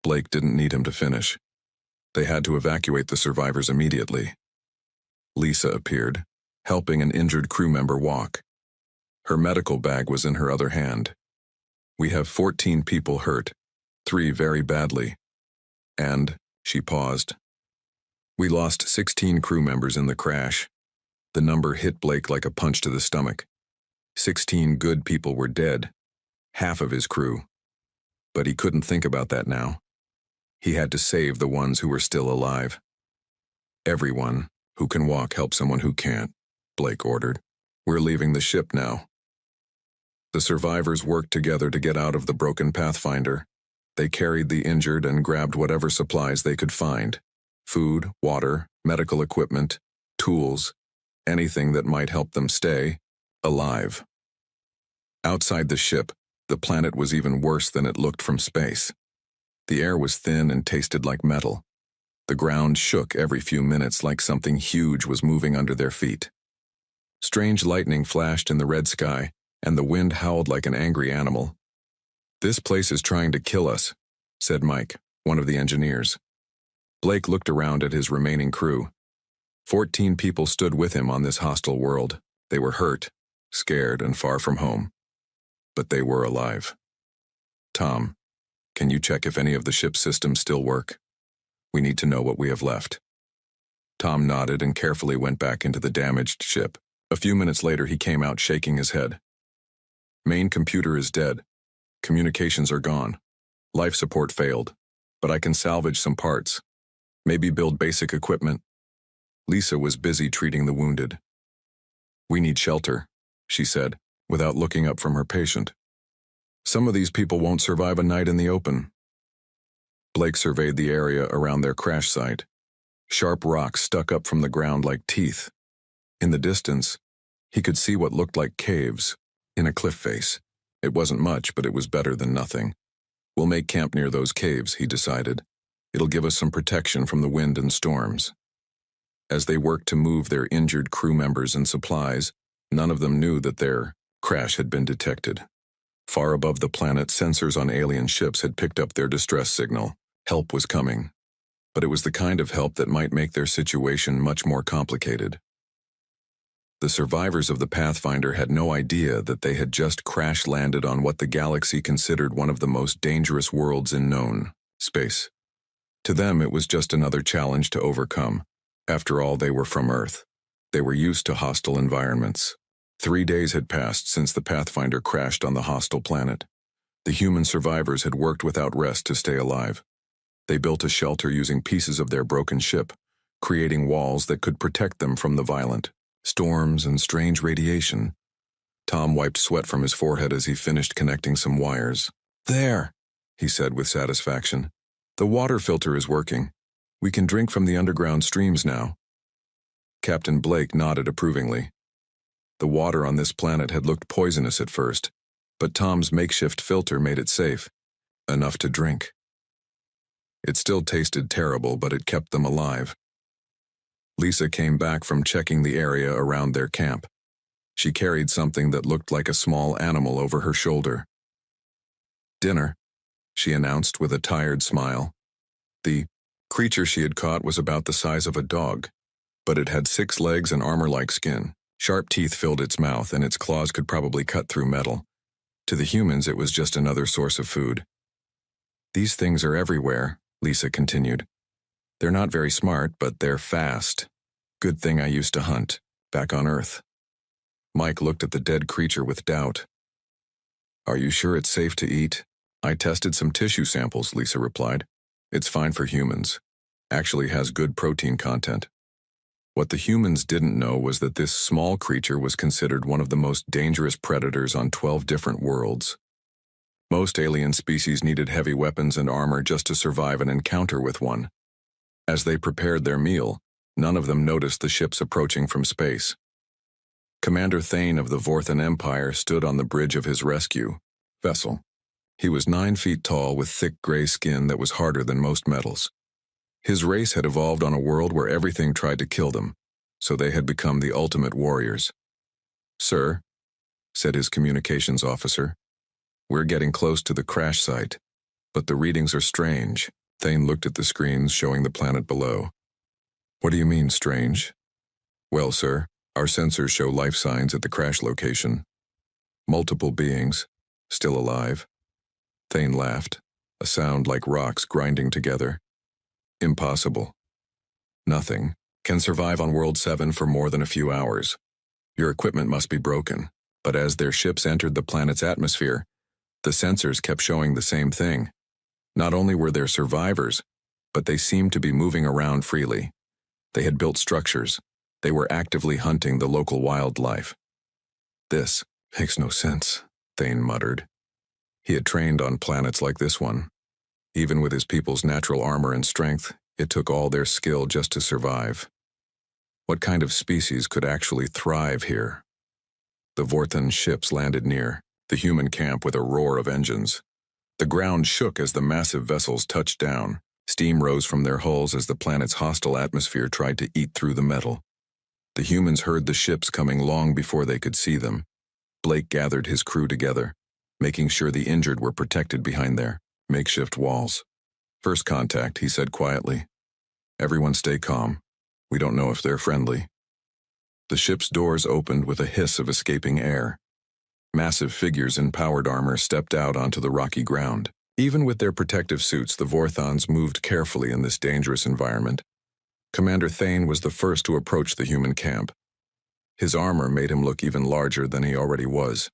Blake didn't need him to finish. They had to evacuate the survivors immediately. Lisa appeared, helping an injured crew member walk. Her medical bag was in her other hand. "We have 14 people hurt, 3 very badly. And," she paused, "we lost 16 crew members in the crash." The number hit Blake like a punch to the stomach. 16 good people were dead, half of his crew. But he couldn't think about that now. He had to save the ones who were still alive. "Everyone who can walk help someone who can't," Blake ordered. "We're leaving the ship now." The survivors worked together to get out of the broken Pathfinder. They carried the injured and grabbed whatever supplies they could find: food, water, medical equipment, tools, anything that might help them stay alive. Outside the ship, the planet was even worse than it looked from space. The air was thin and tasted like metal. The ground shook every few minutes like something huge was moving under their feet. Strange lightning flashed in the red sky, and the wind howled like an angry animal. "This place is trying to kill us," said Mike, one of the engineers. Blake looked around at his remaining crew. 14 people stood with him on this hostile world. They were hurt, scared, and far from home. But they were alive. "Tom, can you check if any of the ship's systems still work?" We need to know what we have left. Tom nodded and carefully went back into the damaged ship. A few minutes later, he came out shaking his head. Main computer is dead. Communications are gone. Life support failed. But I can salvage some parts. Maybe build basic equipment. Lisa was busy treating the wounded. We need shelter, she said, without looking up from her patient. Some of these people won't survive a night in the open. Blake surveyed the area around their crash site. Sharp rocks stuck up from the ground like teeth. In the distance, he could see what looked like caves in a cliff face. It wasn't much, but it was better than nothing. We'll make camp near those caves, he decided. It'll give us some protection from the wind and storms. As they worked to move their injured crew members and supplies, none of them knew that their crash had been detected. Far above the planet, sensors on alien ships had picked up their distress signal. Help was coming. But it was the kind of help that might make their situation much more complicated. The survivors of the Pathfinder had no idea that they had just crash-landed on what the galaxy considered one of the most dangerous worlds in known space. To them, it was just another challenge to overcome. After all, they were from Earth. They were used to hostile environments. 3 days had passed since the Pathfinder crashed on the hostile planet. The human survivors had worked without rest to stay alive. They built a shelter using pieces of their broken ship, creating walls that could protect them from the violent storms and strange radiation. Tom wiped sweat from his forehead as he finished connecting some wires. There, he said with satisfaction. The water filter is working. We can drink from the underground streams now. Captain Blake nodded approvingly. The water on this planet had looked poisonous at first, but Tom's makeshift filter made it safe, enough to drink. It still tasted terrible, but it kept them alive. Lisa came back from checking the area around their camp. She carried something that looked like a small animal over her shoulder. Dinner, she announced with a tired smile. The creature she had caught was about the size of a dog, but it had 6 legs and armor-like skin. Sharp teeth filled its mouth, and its claws could probably cut through metal. To the humans, it was just another source of food. These things are everywhere, Lisa continued. They're not very smart, but they're fast. Good thing I used to hunt, back on Earth. Mike looked at the dead creature with doubt. Are you sure it's safe to eat? I tested some tissue samples, Lisa replied. It's fine for humans. Actually has good protein content. What the humans didn't know was that this small creature was considered one of the most dangerous predators on 12 different worlds. Most alien species needed heavy weapons and armor just to survive an encounter with one. As they prepared their meal, none of them noticed the ships approaching from space. Commander Thane of the Vorthan Empire stood on the bridge of his rescue vessel. He was 9 feet tall with thick gray skin that was harder than most metals. His race had evolved on a world where everything tried to kill them, so they had become the ultimate warriors. Sir, said his communications officer, we're getting close to the crash site, but the readings are strange. Thane looked at the screens showing the planet below. What do you mean, strange? Well, sir, our sensors show life signs at the crash location. Multiple beings, still alive. Thane laughed, a sound like rocks grinding together. Impossible. Nothing can survive on World 7 for more than a few hours. Your equipment must be broken, but as their ships entered the planet's atmosphere, the sensors kept showing the same thing. Not only were there survivors, but they seemed to be moving around freely. They had built structures. They were actively hunting the local wildlife. This makes no sense, Thane muttered. He had trained on planets like this one. Even with his people's natural armor and strength, it took all their skill just to survive. What kind of species could actually thrive here? The Vorthan ships landed near the human camp with a roar of engines. The ground shook as the massive vessels touched down. Steam rose from their hulls as the planet's hostile atmosphere tried to eat through the metal. The humans heard the ships coming long before they could see them. Blake gathered his crew together, making sure the injured were protected behind their makeshift walls. First contact, he said quietly. Everyone stay calm. We don't know if they're friendly. The ship's doors opened with a hiss of escaping air. Massive figures in powered armor stepped out onto the rocky ground. Even with their protective suits, the Vorthons moved carefully in this dangerous environment. Commander Thane was the first to approach the human camp. His armor made him look even larger than he already was.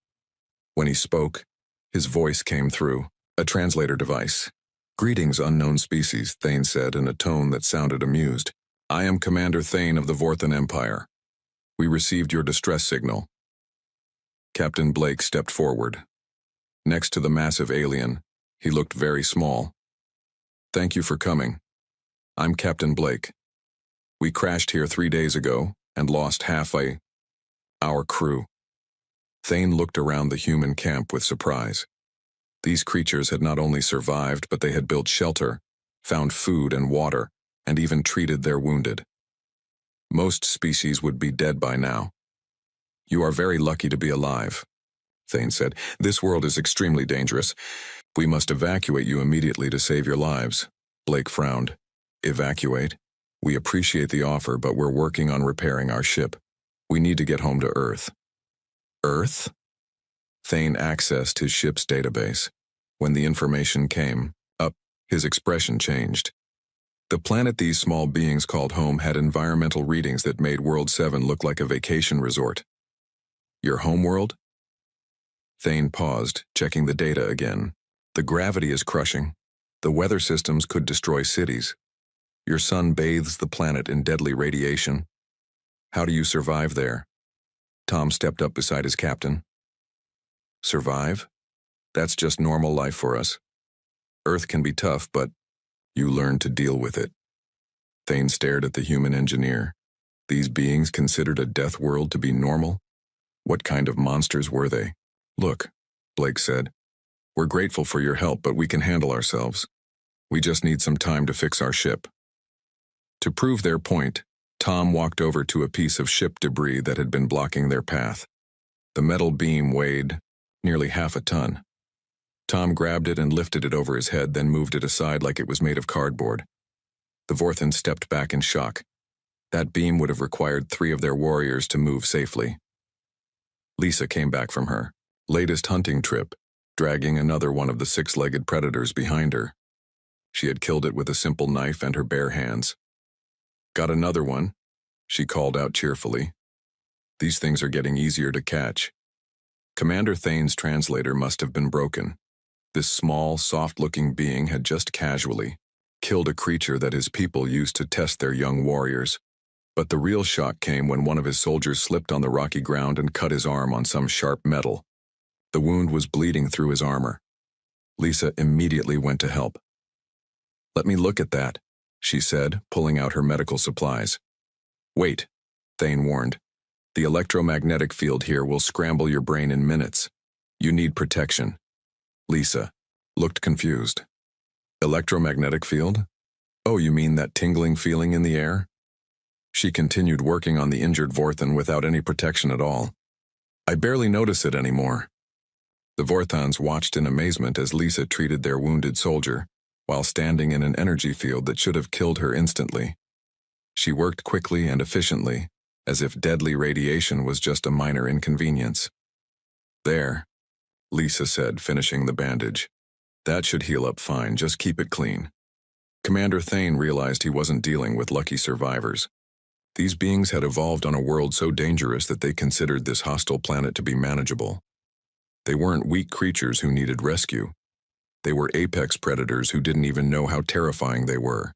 When he spoke, his voice came through a translator device. "Greetings, unknown species," Thane said in a tone that sounded amused. "I am Commander Thane of the Vorthon Empire. We received your distress signal." Captain Blake stepped forward. Next to the massive alien, he looked very small. "Thank you for coming. I'm Captain Blake. We crashed here 3 days ago and lost half our crew." Thane looked around the human camp with surprise. These creatures had not only survived, but they had built shelter, found food and water, and even treated their wounded. Most species would be dead by now. "You are very lucky to be alive," Thane said. "This world is extremely dangerous. We must evacuate you immediately to save your lives." Blake frowned. "Evacuate? We appreciate the offer, but we're working on repairing our ship. We need to get home to Earth." "Earth?" Thane accessed his ship's database. When the information came up, his expression changed. The planet these small beings called home had environmental readings that made World 7 look like a vacation resort. "Your homeworld?" Thane paused, checking the data again. "The gravity is crushing. The weather systems could destroy cities. Your sun bathes the planet in deadly radiation. How do you survive there?" Tom stepped up beside his captain. "Survive? That's just normal life for us. Earth can be tough, but you learn to deal with it." Thane stared at the human engineer. These beings considered a death world to be normal? What kind of monsters were they? "Look," Blake said, "we're grateful for your help, but we can handle ourselves. We just need some time to fix our ship." To prove their point, Tom walked over to a piece of ship debris that had been blocking their path. The metal beam weighed nearly half a ton. Tom grabbed it and lifted it over his head, then moved it aside like it was made of cardboard. The Vorthon stepped back in shock. That beam would have required 3 of their warriors to move safely. Lisa came back from her latest hunting trip, dragging another one of the 6-legged predators behind her. She had killed it with a simple knife and her bare hands. "Got another one," she called out cheerfully. "These things are getting easier to catch." Commander Thane's translator must have been broken. This small, soft-looking being had just casually killed a creature that his people used to test their young warriors. But the real shock came when one of his soldiers slipped on the rocky ground and cut his arm on some sharp metal. The wound was bleeding through his armor. Lisa immediately went to help. "Let me look at that," she said, pulling out her medical supplies. "Wait," Thane warned. "The electromagnetic field here will scramble your brain in minutes. You need protection." Lisa looked confused. "Electromagnetic field? Oh, you mean that tingling feeling in the air?" She continued working on the injured Vorthon without any protection at all. "I barely notice it anymore." The Vorthons watched in amazement as Lisa treated their wounded soldier, while standing in an energy field that should have killed her instantly. She worked quickly and efficiently, as if deadly radiation was just a minor inconvenience. "There," Lisa said, finishing the bandage. "That should heal up fine, just keep it clean." Commander Thane realized he wasn't dealing with lucky survivors. These beings had evolved on a world so dangerous that they considered this hostile planet to be manageable. They weren't weak creatures who needed rescue. They were apex predators who didn't even know how terrifying they were.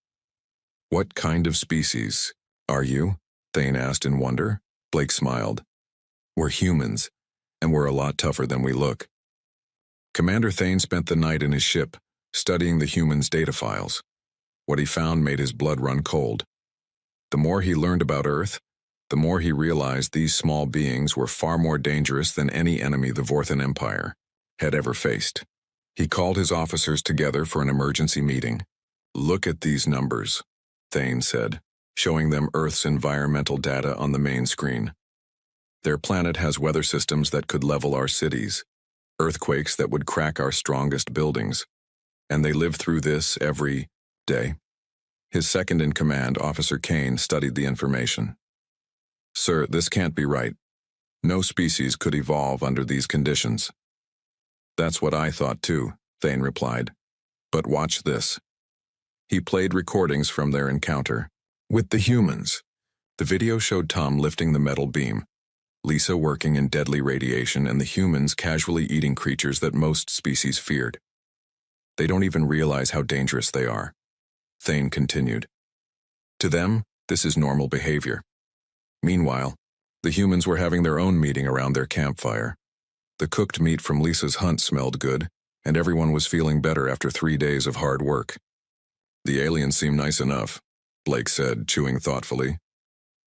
"What kind of species are you?" Thane asked in wonder. Blake smiled. "We're humans, and we're a lot tougher than we look." Commander Thane spent the night in his ship, studying the humans' data files. What he found made his blood run cold. The more he learned about Earth, the more he realized these small beings were far more dangerous than any enemy the Vorthon Empire had ever faced. He called his officers together for an emergency meeting. "Look at these numbers," Thane said, showing them Earth's environmental data on the main screen. "Their planet has weather systems that could level our cities, earthquakes that would crack our strongest buildings, and they live through this every day." His second-in-command, Officer Kane, studied the information. "Sir, this can't be right. No species could evolve under these conditions." "That's what I thought too," Thane replied. But watch this. He played recordings from their encounter with the humans. The video showed Tom lifting the metal beam, Lisa working in deadly radiation, and the humans casually eating creatures that most species feared. They don't even realize how dangerous they are. Thane continued. To them, this is normal behavior. Meanwhile, the humans were having their own meeting around their campfire. The cooked meat from Lisa's hunt smelled good, and everyone was feeling better after 3 days of hard work. The aliens seem nice enough, Blake said, chewing thoughtfully.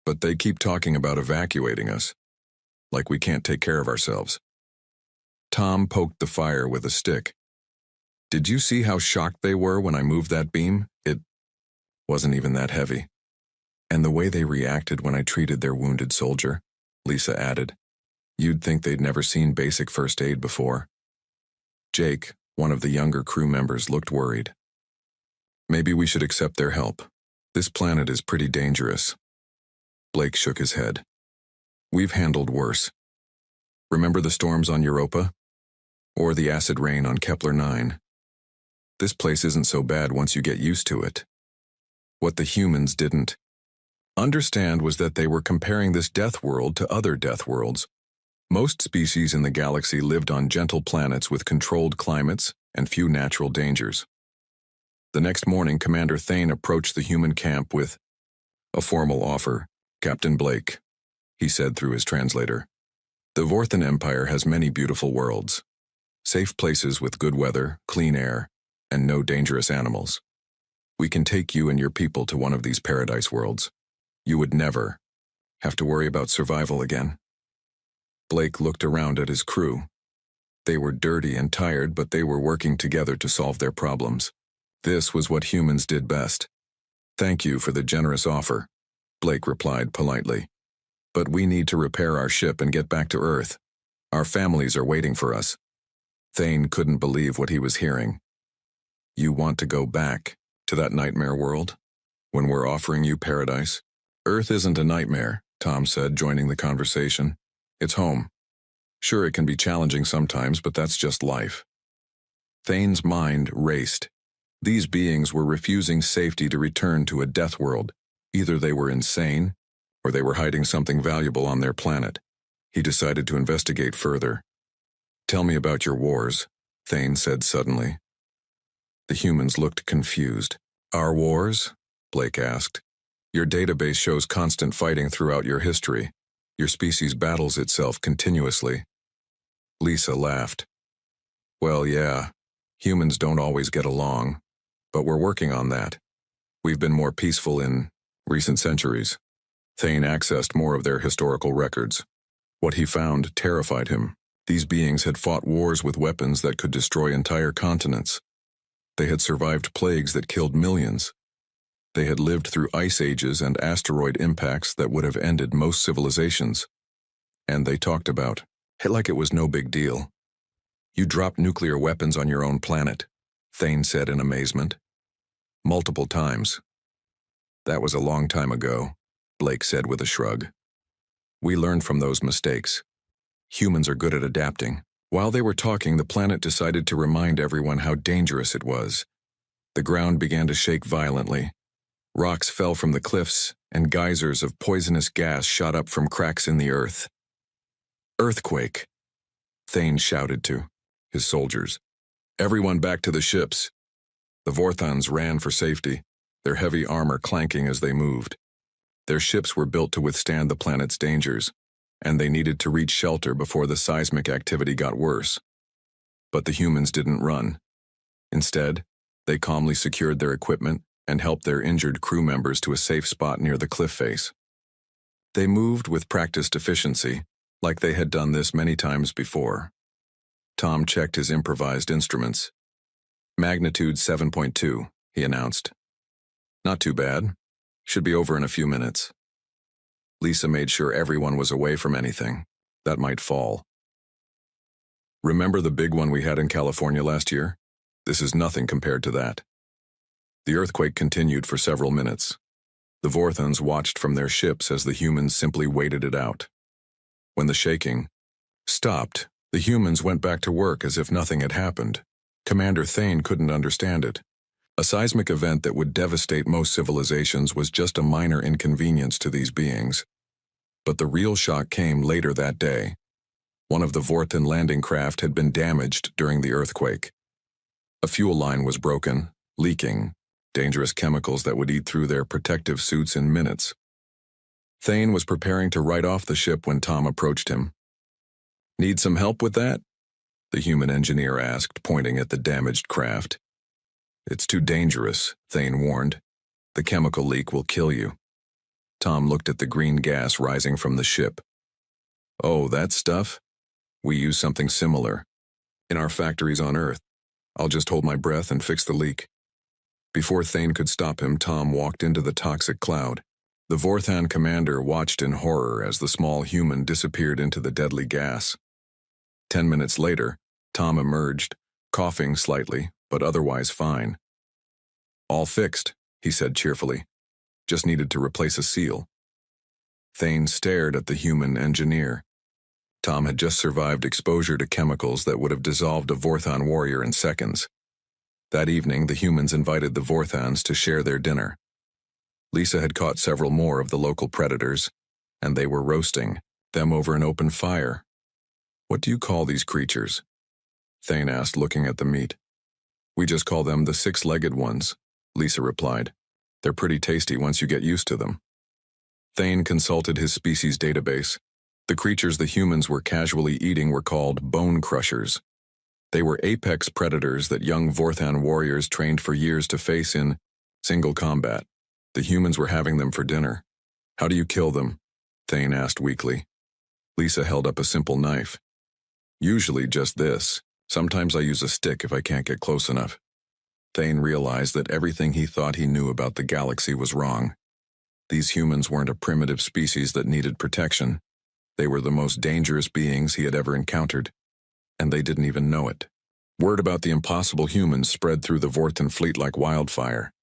But they keep talking about evacuating us, like we can't take care of ourselves. Tom poked the fire with a stick. Did you see how shocked they were when I moved that beam? It wasn't even that heavy. And the way they reacted when I treated their wounded soldier, Lisa added. You'd think they'd never seen basic first aid before. Jake, one of the younger crew members, looked worried. Maybe we should accept their help. This planet is pretty dangerous. Blake shook his head. We've handled worse. Remember the storms on Europa? Or the acid rain on Kepler 9? This place isn't so bad once you get used to it. What the humans didn't understand was that they were comparing this death world to other death worlds. Most species in the galaxy lived on gentle planets with controlled climates and few natural dangers. The next morning, Commander Thane approached the human camp with a formal offer. Captain Blake, he said through his translator. The Vorthan Empire has many beautiful worlds. Safe places with good weather, clean air, and no dangerous animals. We can take you and your people to one of these paradise worlds. You would never have to worry about survival again. Blake looked around at his crew. They were dirty and tired, but they were working together to solve their problems. This was what humans did best. Thank you for the generous offer, Blake replied politely. But we need to repair our ship and get back to Earth. Our families are waiting for us. Thane couldn't believe what he was hearing. You want to go back to that nightmare world? When we're offering you paradise? Earth isn't a nightmare, Tom said, joining the conversation. It's home. Sure, it can be challenging sometimes, but that's just life. Thane's mind raced. These beings were refusing safety to return to a death world. Either they were insane, or they were hiding something valuable on their planet. He decided to investigate further. Tell me about your wars, Thane said suddenly. The humans looked confused. Our wars? Blake asked. Your database shows constant fighting throughout your history. Your species battles itself continuously. Lisa laughed. Well, yeah, humans don't always get along, but we're working on that. We've been more peaceful in recent centuries. Thane accessed more of their historical records. What he found terrified him. These beings had fought wars with weapons that could destroy entire continents. They had survived plagues that killed millions. They had lived through ice ages and asteroid impacts that would have ended most civilizations. And they talked about it like it was no big deal. You dropped nuclear weapons on your own planet, Thane said in amazement. Multiple times. That was a long time ago, Blake said with a shrug. We learned from those mistakes. Humans are good at adapting. While they were talking, the planet decided to remind everyone how dangerous it was. The ground began to shake violently. Rocks fell from the cliffs, and geysers of poisonous gas shot up from cracks in the earth. Earthquake, Thane shouted to his soldiers. Everyone back to the ships. The Vorthans ran for safety, their heavy armor clanking as they moved. Their ships were built to withstand the planet's dangers, and they needed to reach shelter before the seismic activity got worse. But the humans didn't run. Instead, they calmly secured their equipment and helped their injured crew members to a safe spot near the cliff face. They moved with practiced efficiency, like they had done this many times before. Tom checked his improvised instruments. Magnitude 7.2, he announced. Not too bad. Should be over in a few minutes. Lisa made sure everyone was away from anything that might fall. Remember the big one we had in California last year? This is nothing compared to that. The earthquake continued for several minutes. The Vorthans watched from their ships as the humans simply waited it out. When the shaking stopped, the humans went back to work as if nothing had happened. Commander Thane couldn't understand it. A seismic event that would devastate most civilizations was just a minor inconvenience to these beings. But the real shock came later that day. One of the Vorthan landing craft had been damaged during the earthquake. A fuel line was broken, leaking, dangerous chemicals that would eat through their protective suits in minutes. Thane was preparing to write off the ship when Tom approached him. "Need some help with that?" the human engineer asked, pointing at the damaged craft. "It's too dangerous," Thane warned. "The chemical leak will kill you." Tom looked at the green gas rising from the ship. "Oh, that stuff? We use something similar. In our factories on Earth. I'll just hold my breath and fix the leak." Before Thane could stop him, Tom walked into the toxic cloud. The Vorthan commander watched in horror as the small human disappeared into the deadly gas. 10 minutes later, Tom emerged, coughing slightly, but otherwise fine. "All fixed," he said cheerfully. "Just needed to replace a seal." Thane stared at the human engineer. Tom had just survived exposure to chemicals that would have dissolved a Vorthan warrior in seconds. That evening, the humans invited the Vorthans to share their dinner. Lisa had caught several more of the local predators, and they were roasting them over an open fire. "What do you call these creatures?" Thane asked, looking at the meat. "We just call them the six-legged ones," Lisa replied. "They're pretty tasty once you get used to them." Thane consulted his species database. The creatures the humans were casually eating were called bone crushers. They were apex predators that young Vorthan warriors trained for years to face in single combat. The humans were having them for dinner. "How do you kill them?" Thane asked weakly. Lisa held up a simple knife. "Usually just this. Sometimes I use a stick if I can't get close enough." Thane realized that everything he thought he knew about the galaxy was wrong. These humans weren't a primitive species that needed protection. They were the most dangerous beings he had ever encountered, and they didn't even know it. Word about the impossible humans spread through the Vorthan fleet like wildfire.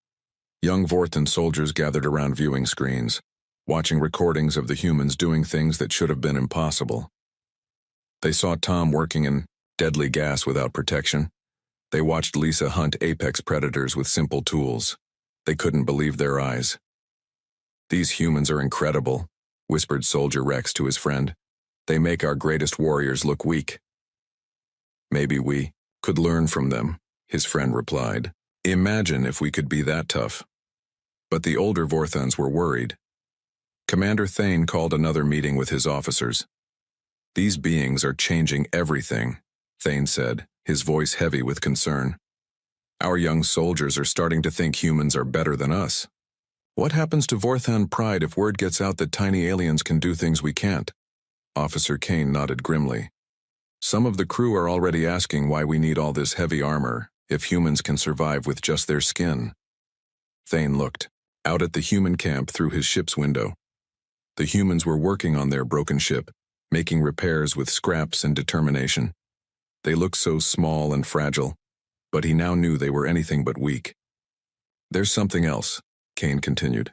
Young Vorthan soldiers gathered around viewing screens, watching recordings of the humans doing things that should have been impossible. They saw Tom working in deadly gas without protection. They watched Lisa hunt apex predators with simple tools. They couldn't believe their eyes. "These humans are incredible," whispered Soldier Rex to his friend. "They make our greatest warriors look weak." "Maybe we could learn from them," his friend replied. "Imagine if we could be that tough." But the older Vorthans were worried. Commander Thane called another meeting with his officers. "These beings are changing everything," Thane said, his voice heavy with concern. "Our young soldiers are starting to think humans are better than us. What happens to Vorthan pride if word gets out that tiny aliens can do things we can't?" Officer Kane nodded grimly. "Some of the crew are already asking why we need all this heavy armor if humans can survive with just their skin." Thane looked out at the human camp through his ship's window. The humans were working on their broken ship, making repairs with scraps and determination. They looked so small and fragile, but he now knew they were anything but weak. "There's something else," Kane continued.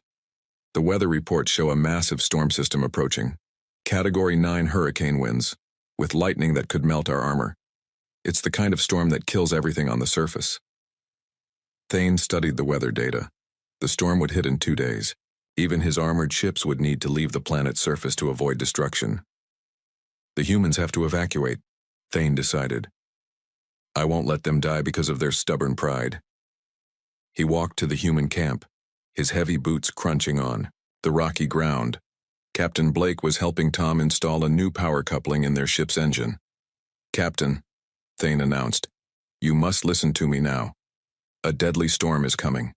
"The weather reports show a massive storm system approaching. Category 9 hurricane winds, with lightning that could melt our armor. It's the kind of storm that kills everything on the surface." Thane studied the weather data. The storm would hit in 2 days. Even his armored ships would need to leave the planet's surface to avoid destruction. "The humans have to evacuate," Thane decided. "I won't let them die because of their stubborn pride." He walked to the human camp, his heavy boots crunching on the rocky ground. Captain Blake was helping Tom install a new power coupling in their ship's engine. "Captain," Thane announced, "you must listen to me now. A deadly storm is coming.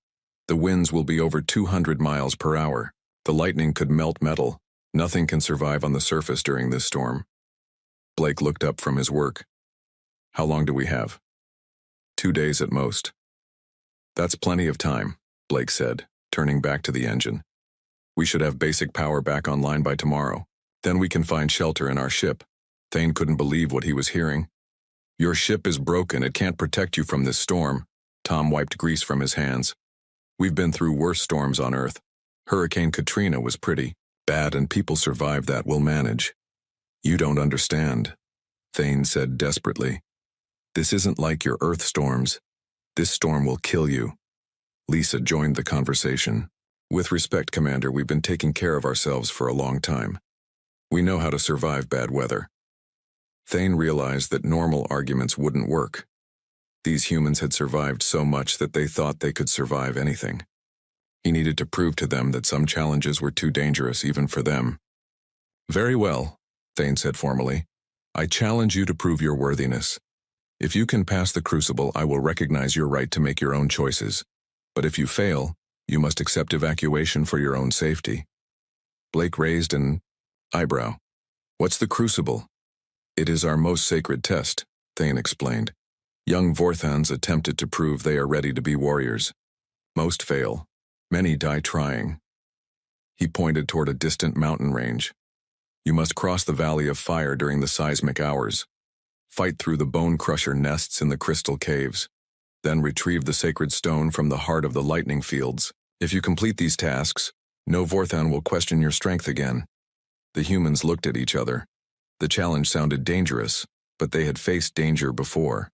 The winds will be over 200 miles per hour. The lightning could melt metal. Nothing can survive on the surface during this storm." Blake looked up from his work. "How long do we have?" 2 days at most." "That's plenty of time," Blake said, turning back to the engine. "We should have basic power back online by tomorrow. Then we can find shelter in our ship." Thane couldn't believe what he was hearing. "Your ship is broken. It can't protect you from this storm." Tom wiped grease from his hands. "We've been through worse storms on Earth. Hurricane Katrina was pretty bad and people survived that. We'll manage." "You don't understand," Thane said desperately. This isn't like your Earth storms. This storm will kill you. Lisa joined the conversation. With respect, Commander, we've been taking care of ourselves for a long time. We know how to survive bad weather. Thane realized that normal arguments wouldn't work. These humans had survived so much that they thought they could survive anything. He needed to prove to them that some challenges were too dangerous even for them. Very well, Thane said formally. I challenge you to prove your worthiness. If you can pass the crucible, I will recognize your right to make your own choices. But if you fail, you must accept evacuation for your own safety. Blake raised an eyebrow. What's the crucible? It is our most sacred test, Thane explained. Young Vorthans attempted to prove they are ready to be warriors. Most fail. Many die trying. He pointed toward a distant mountain range. You must cross the Valley of Fire during the seismic hours. Fight through the bone crusher nests in the crystal caves. Then retrieve the sacred stone from the heart of the lightning fields. If you complete these tasks, no Vorthan will question your strength again. The humans looked at each other. The challenge sounded dangerous, but they had faced danger before.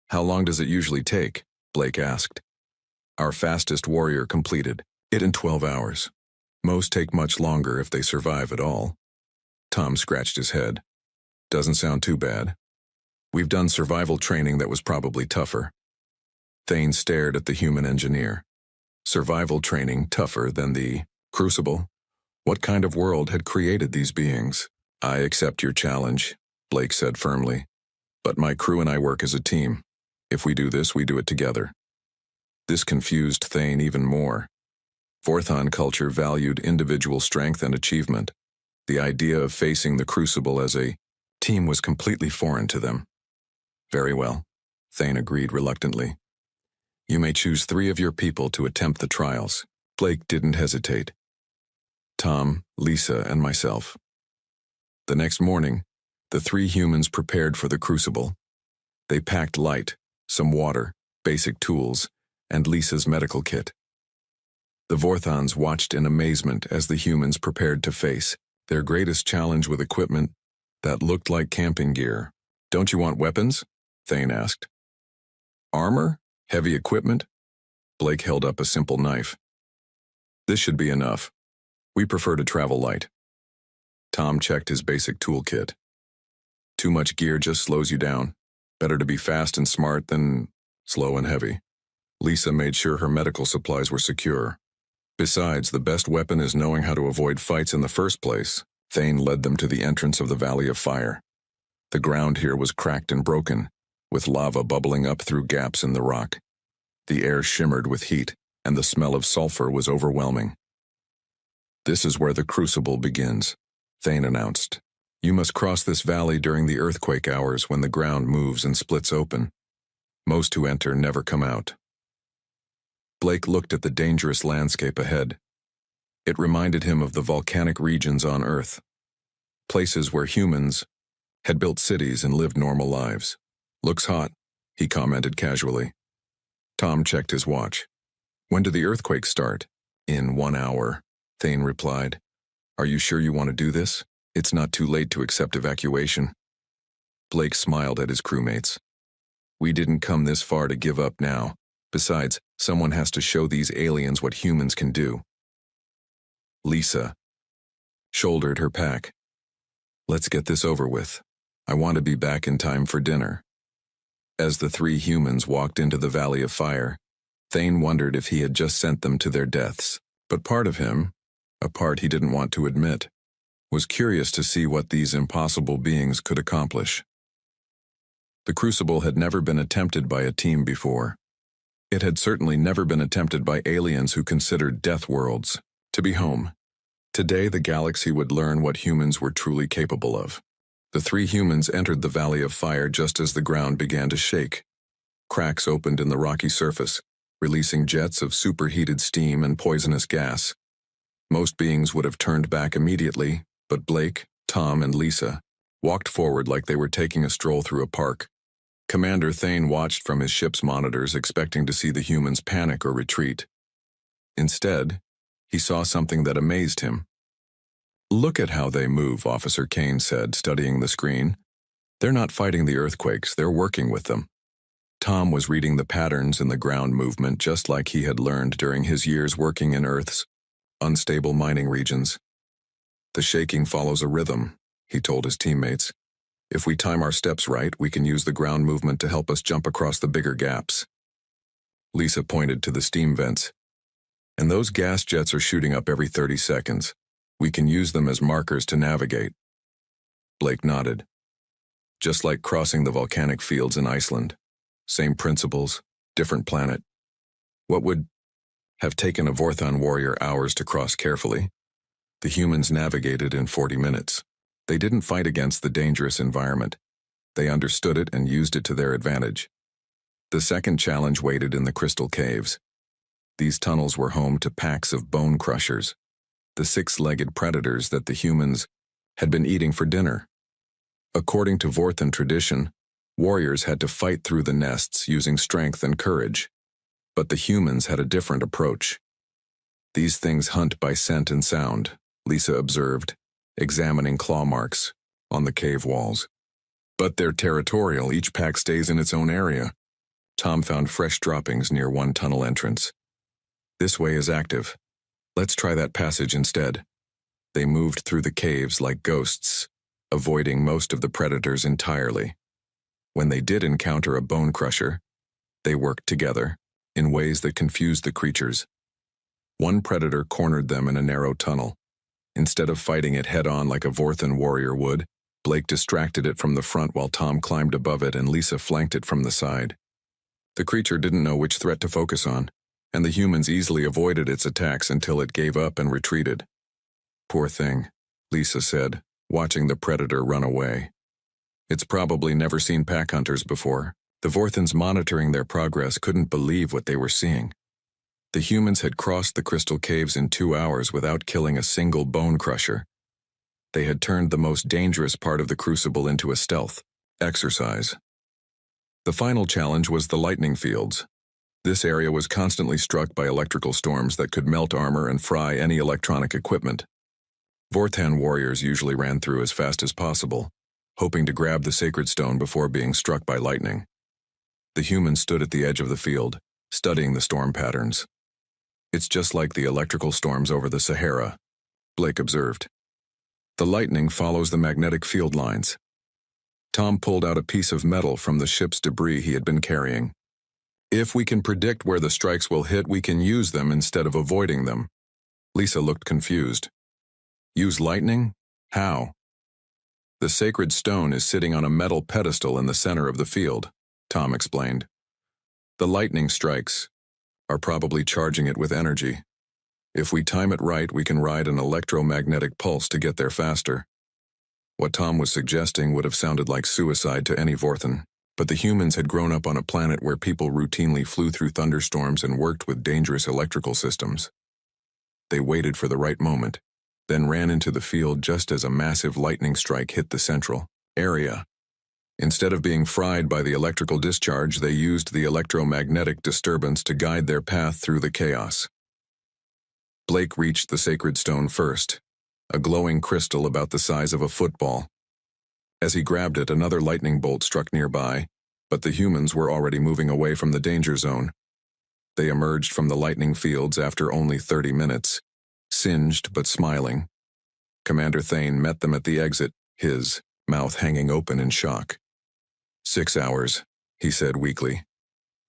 How long does it usually take? Blake asked. Our fastest warrior completed it in 12 hours. Most take much longer if they survive at all. Tom scratched his head. Doesn't sound too bad. We've done survival training that was probably tougher. Thane stared at the human engineer. Survival training tougher than the crucible? What kind of world had created these beings? I accept your challenge, Blake said firmly. But my crew and I work as a team. If we do this, we do it together. This confused Thane even more. Vorthon culture valued individual strength and achievement. The idea of facing the crucible as a team was completely foreign to them. Very well, Thane agreed reluctantly. You may choose 3 of your people to attempt the trials. Blake didn't hesitate. Tom, Lisa, and myself. The next morning, the 3 humans prepared for the crucible. They packed light, some water, basic tools, and Lisa's medical kit. The Vorthans watched in amazement as the humans prepared to face their greatest challenge with equipment that looked like camping gear. Don't you want weapons? Thane asked. Armor? Heavy equipment? Blake held up a simple knife. This should be enough. We prefer to travel light. Tom checked his basic toolkit. Too much gear just slows you down. Better to be fast and smart than slow and heavy. Lisa made sure her medical supplies were secure. Besides, the best weapon is knowing how to avoid fights in the first place. Thane led them to the entrance of the Valley of Fire. The ground here was cracked and broken, with lava bubbling up through gaps in the rock. The air shimmered with heat, and the smell of sulfur was overwhelming. This is where the crucible begins, Thane announced. You must cross this valley during the earthquake hours when the ground moves and splits open. Most who enter never come out. Blake looked at the dangerous landscape ahead. It reminded him of the volcanic regions on Earth, places where humans had built cities and lived normal lives. Looks hot, he commented casually. Tom checked his watch. When do the earthquakes start? In 1 hour, Thane replied. Are you sure you want to do this? It's not too late to accept evacuation. Blake smiled at his crewmates. We didn't come this far to give up now. Besides, someone has to show these aliens what humans can do. Lisa shouldered her pack. Let's get this over with. I want to be back in time for dinner. As the 3 humans walked into the Valley of Fire, Thane wondered if he had just sent them to their deaths. But part of him, a part he didn't want to admit, was curious to see what these impossible beings could accomplish. The crucible had never been attempted by a team before. It had certainly never been attempted by aliens who considered death worlds to be home. Today the galaxy would learn what humans were truly capable of. The 3 humans entered the Valley of Fire just as the ground began to shake. Cracks opened in the rocky surface, releasing jets of superheated steam and poisonous gas. Most beings would have turned back immediately, but Blake, Tom, and Lisa walked forward like they were taking a stroll through a park. Commander Thane watched from his ship's monitors, expecting to see the humans panic or retreat. Instead, he saw something that amazed him. Look at how they move, Officer Kane said, studying the screen. They're not fighting the earthquakes, they're working with them. Tom was reading the patterns in the ground movement just like he had learned during his years working in Earth's unstable mining regions. The shaking follows a rhythm, he told his teammates. If we time our steps right, we can use the ground movement to help us jump across the bigger gaps. Lisa pointed to the steam vents. And those gas jets are shooting up every 30 seconds. We can use them as markers to navigate. Blake nodded. Just like crossing the volcanic fields in Iceland. Same principles, different planet. What would have taken a Vorthon warrior hours to cross carefully, the humans navigated in 40 minutes. They didn't fight against the dangerous environment. They understood it and used it to their advantage. The second challenge waited in the crystal caves. These tunnels were home to packs of bone crushers, the six-legged predators that the humans had been eating for dinner. According to Vorthon tradition, warriors had to fight through the nests using strength and courage. But the humans had a different approach. These things hunt by scent and sound, Lisa observed, examining claw marks on the cave walls. But they're territorial, each pack stays in its own area. Tom found fresh droppings near one tunnel entrance. This way is active. Let's try that passage instead. They moved through the caves like ghosts, avoiding most of the predators entirely. When they did encounter a bone crusher, they worked together in ways that confused the creatures. One predator cornered them in a narrow tunnel. Instead of fighting it head-on like a Vorthon warrior would, Blake distracted it from the front while Tom climbed above it and Lisa flanked it from the side. The creature didn't know which threat to focus on, and the humans easily avoided its attacks until it gave up and retreated. Poor thing, Lisa said, watching the predator run away. It's probably never seen pack hunters before. The Vorthons monitoring their progress couldn't believe what they were seeing. The humans had crossed the crystal caves in 2 hours without killing a single bone crusher. They had turned the most dangerous part of the crucible into a stealth exercise. The final challenge was the lightning fields. This area was constantly struck by electrical storms that could melt armor and fry any electronic equipment. Vorthon warriors usually ran through as fast as possible, hoping to grab the sacred stone before being struck by lightning. The humans stood at the edge of the field, studying the storm patterns. It's just like the electrical storms over the Sahara, Blake observed. The lightning follows the magnetic field lines. Tom pulled out a piece of metal from the ship's debris he had been carrying. If we can predict where the strikes will hit, we can use them instead of avoiding them. Lisa looked confused. Use lightning? How? The sacred stone is sitting on a metal pedestal in the center of the field, Tom explained. The lightning strikes are probably charging it with energy. If we time it right, we can ride an electromagnetic pulse to get there faster. What Tom was suggesting would have sounded like suicide to any Vorthon, but the humans had grown up on a planet where people routinely flew through thunderstorms and worked with dangerous electrical systems. They waited for the right moment, then ran into the field just as a massive lightning strike hit the central area. Instead of being fried by the electrical discharge, they used the electromagnetic disturbance to guide their path through the chaos. Blake reached the sacred stone first, a glowing crystal about the size of a football. As he grabbed it, another lightning bolt struck nearby, but the humans were already moving away from the danger zone. They emerged from the lightning fields after only 30 minutes, singed but smiling. Commander Thane met them at the exit, his mouth hanging open in shock. 6 hours, he said weakly.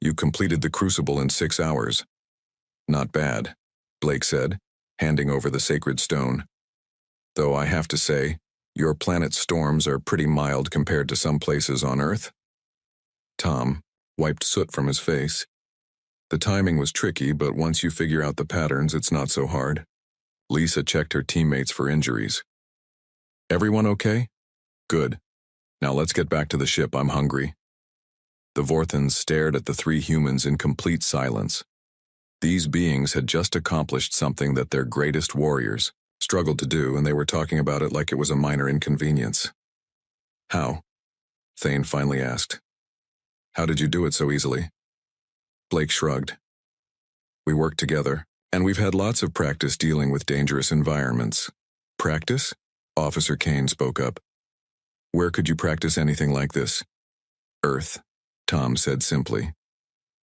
You completed the crucible in 6 hours. Not bad, Blake said, handing over the sacred stone. Though I have to say, your planet's storms are pretty mild compared to some places on Earth. Tom wiped soot from his face. The timing was tricky, but once you figure out the patterns, it's not so hard. Lisa checked her teammates for injuries. Everyone okay? Good. Now let's get back to the ship, I'm hungry. The Vorthons stared at the three humans in complete silence. These beings had just accomplished something that their greatest warriors struggled to do, and they were talking about it like it was a minor inconvenience. How? Thane finally asked. How did you do it so easily? Blake shrugged. We worked together, and we've had lots of practice dealing with dangerous environments. Practice? Officer Kane spoke up. Where could you practice anything like this? Earth, Tom said simply.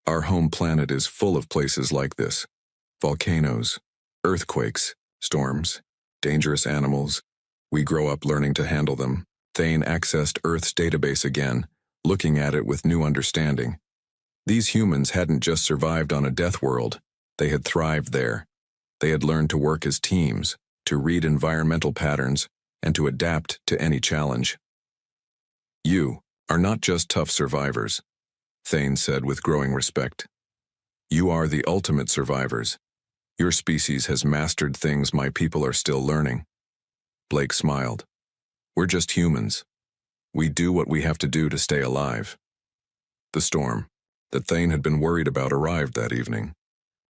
Our home planet is full of places like this. Volcanoes, earthquakes, storms, dangerous animals. We grow up learning to handle them. Thane accessed Earth's database again, looking at it with new understanding. These humans hadn't just survived on a death world, they had thrived there. They had learned to work as teams, to read environmental patterns, and to adapt to any challenge. You are not just tough survivors, Thane said with growing respect. You are the ultimate survivors. Your species has mastered things my people are still learning. Blake smiled. We're just humans. We do what we have to do to stay alive. The storm that Thane had been worried about arrived that evening.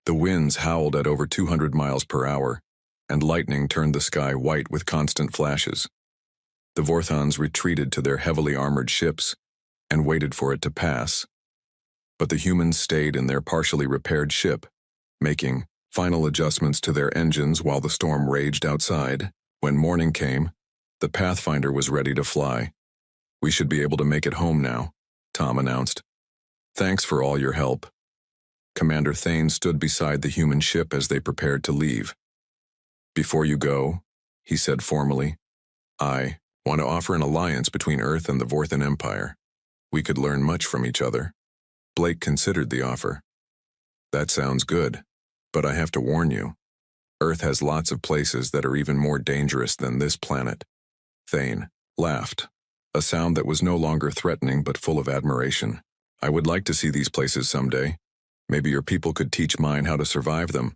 The winds howled at over 200 miles per hour, and lightning turned the sky white with constant flashes. The Vorthons retreated to their heavily armored ships and waited for it to pass. But the humans stayed in their partially repaired ship, making final adjustments to their engines while the storm raged outside. When morning came, the Pathfinder was ready to fly. We should be able to make it home now, Tom announced. Thanks for all your help. Commander Thane stood beside the human ship as they prepared to leave. Before you go, he said formally, I want to offer an alliance between Earth and the Vorthan Empire. We could learn much from each other. Blake considered the offer. That sounds good, but I have to warn you. Earth has lots of places that are even more dangerous than this planet. Thane laughed, a sound that was no longer threatening but full of admiration. I would like to see these places someday. Maybe your people could teach mine how to survive them.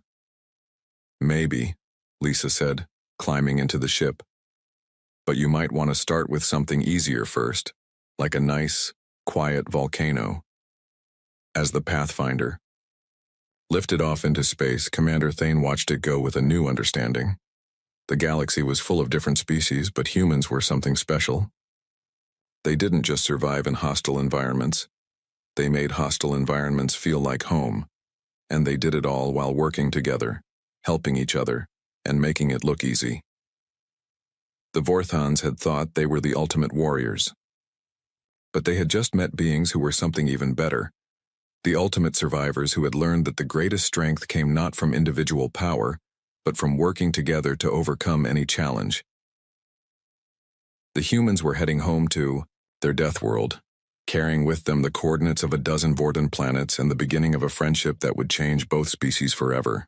Maybe, Lisa said, climbing into the ship. But you might want to start with something easier first, like a nice, quiet volcano. As the Pathfinder lifted off into space, Commander Thane watched it go with a new understanding. The galaxy was full of different species, but humans were something special. They didn't just survive in hostile environments. They made hostile environments feel like home, and they did it all while working together, helping each other, and making it look easy. The Vorthons had thought they were the ultimate warriors. But they had just met beings who were something even better, the ultimate survivors who had learned that the greatest strength came not from individual power, but from working together to overcome any challenge. The humans were heading home to their death world, carrying with them the coordinates of a dozen Vorthan planets and the beginning of a friendship that would change both species forever.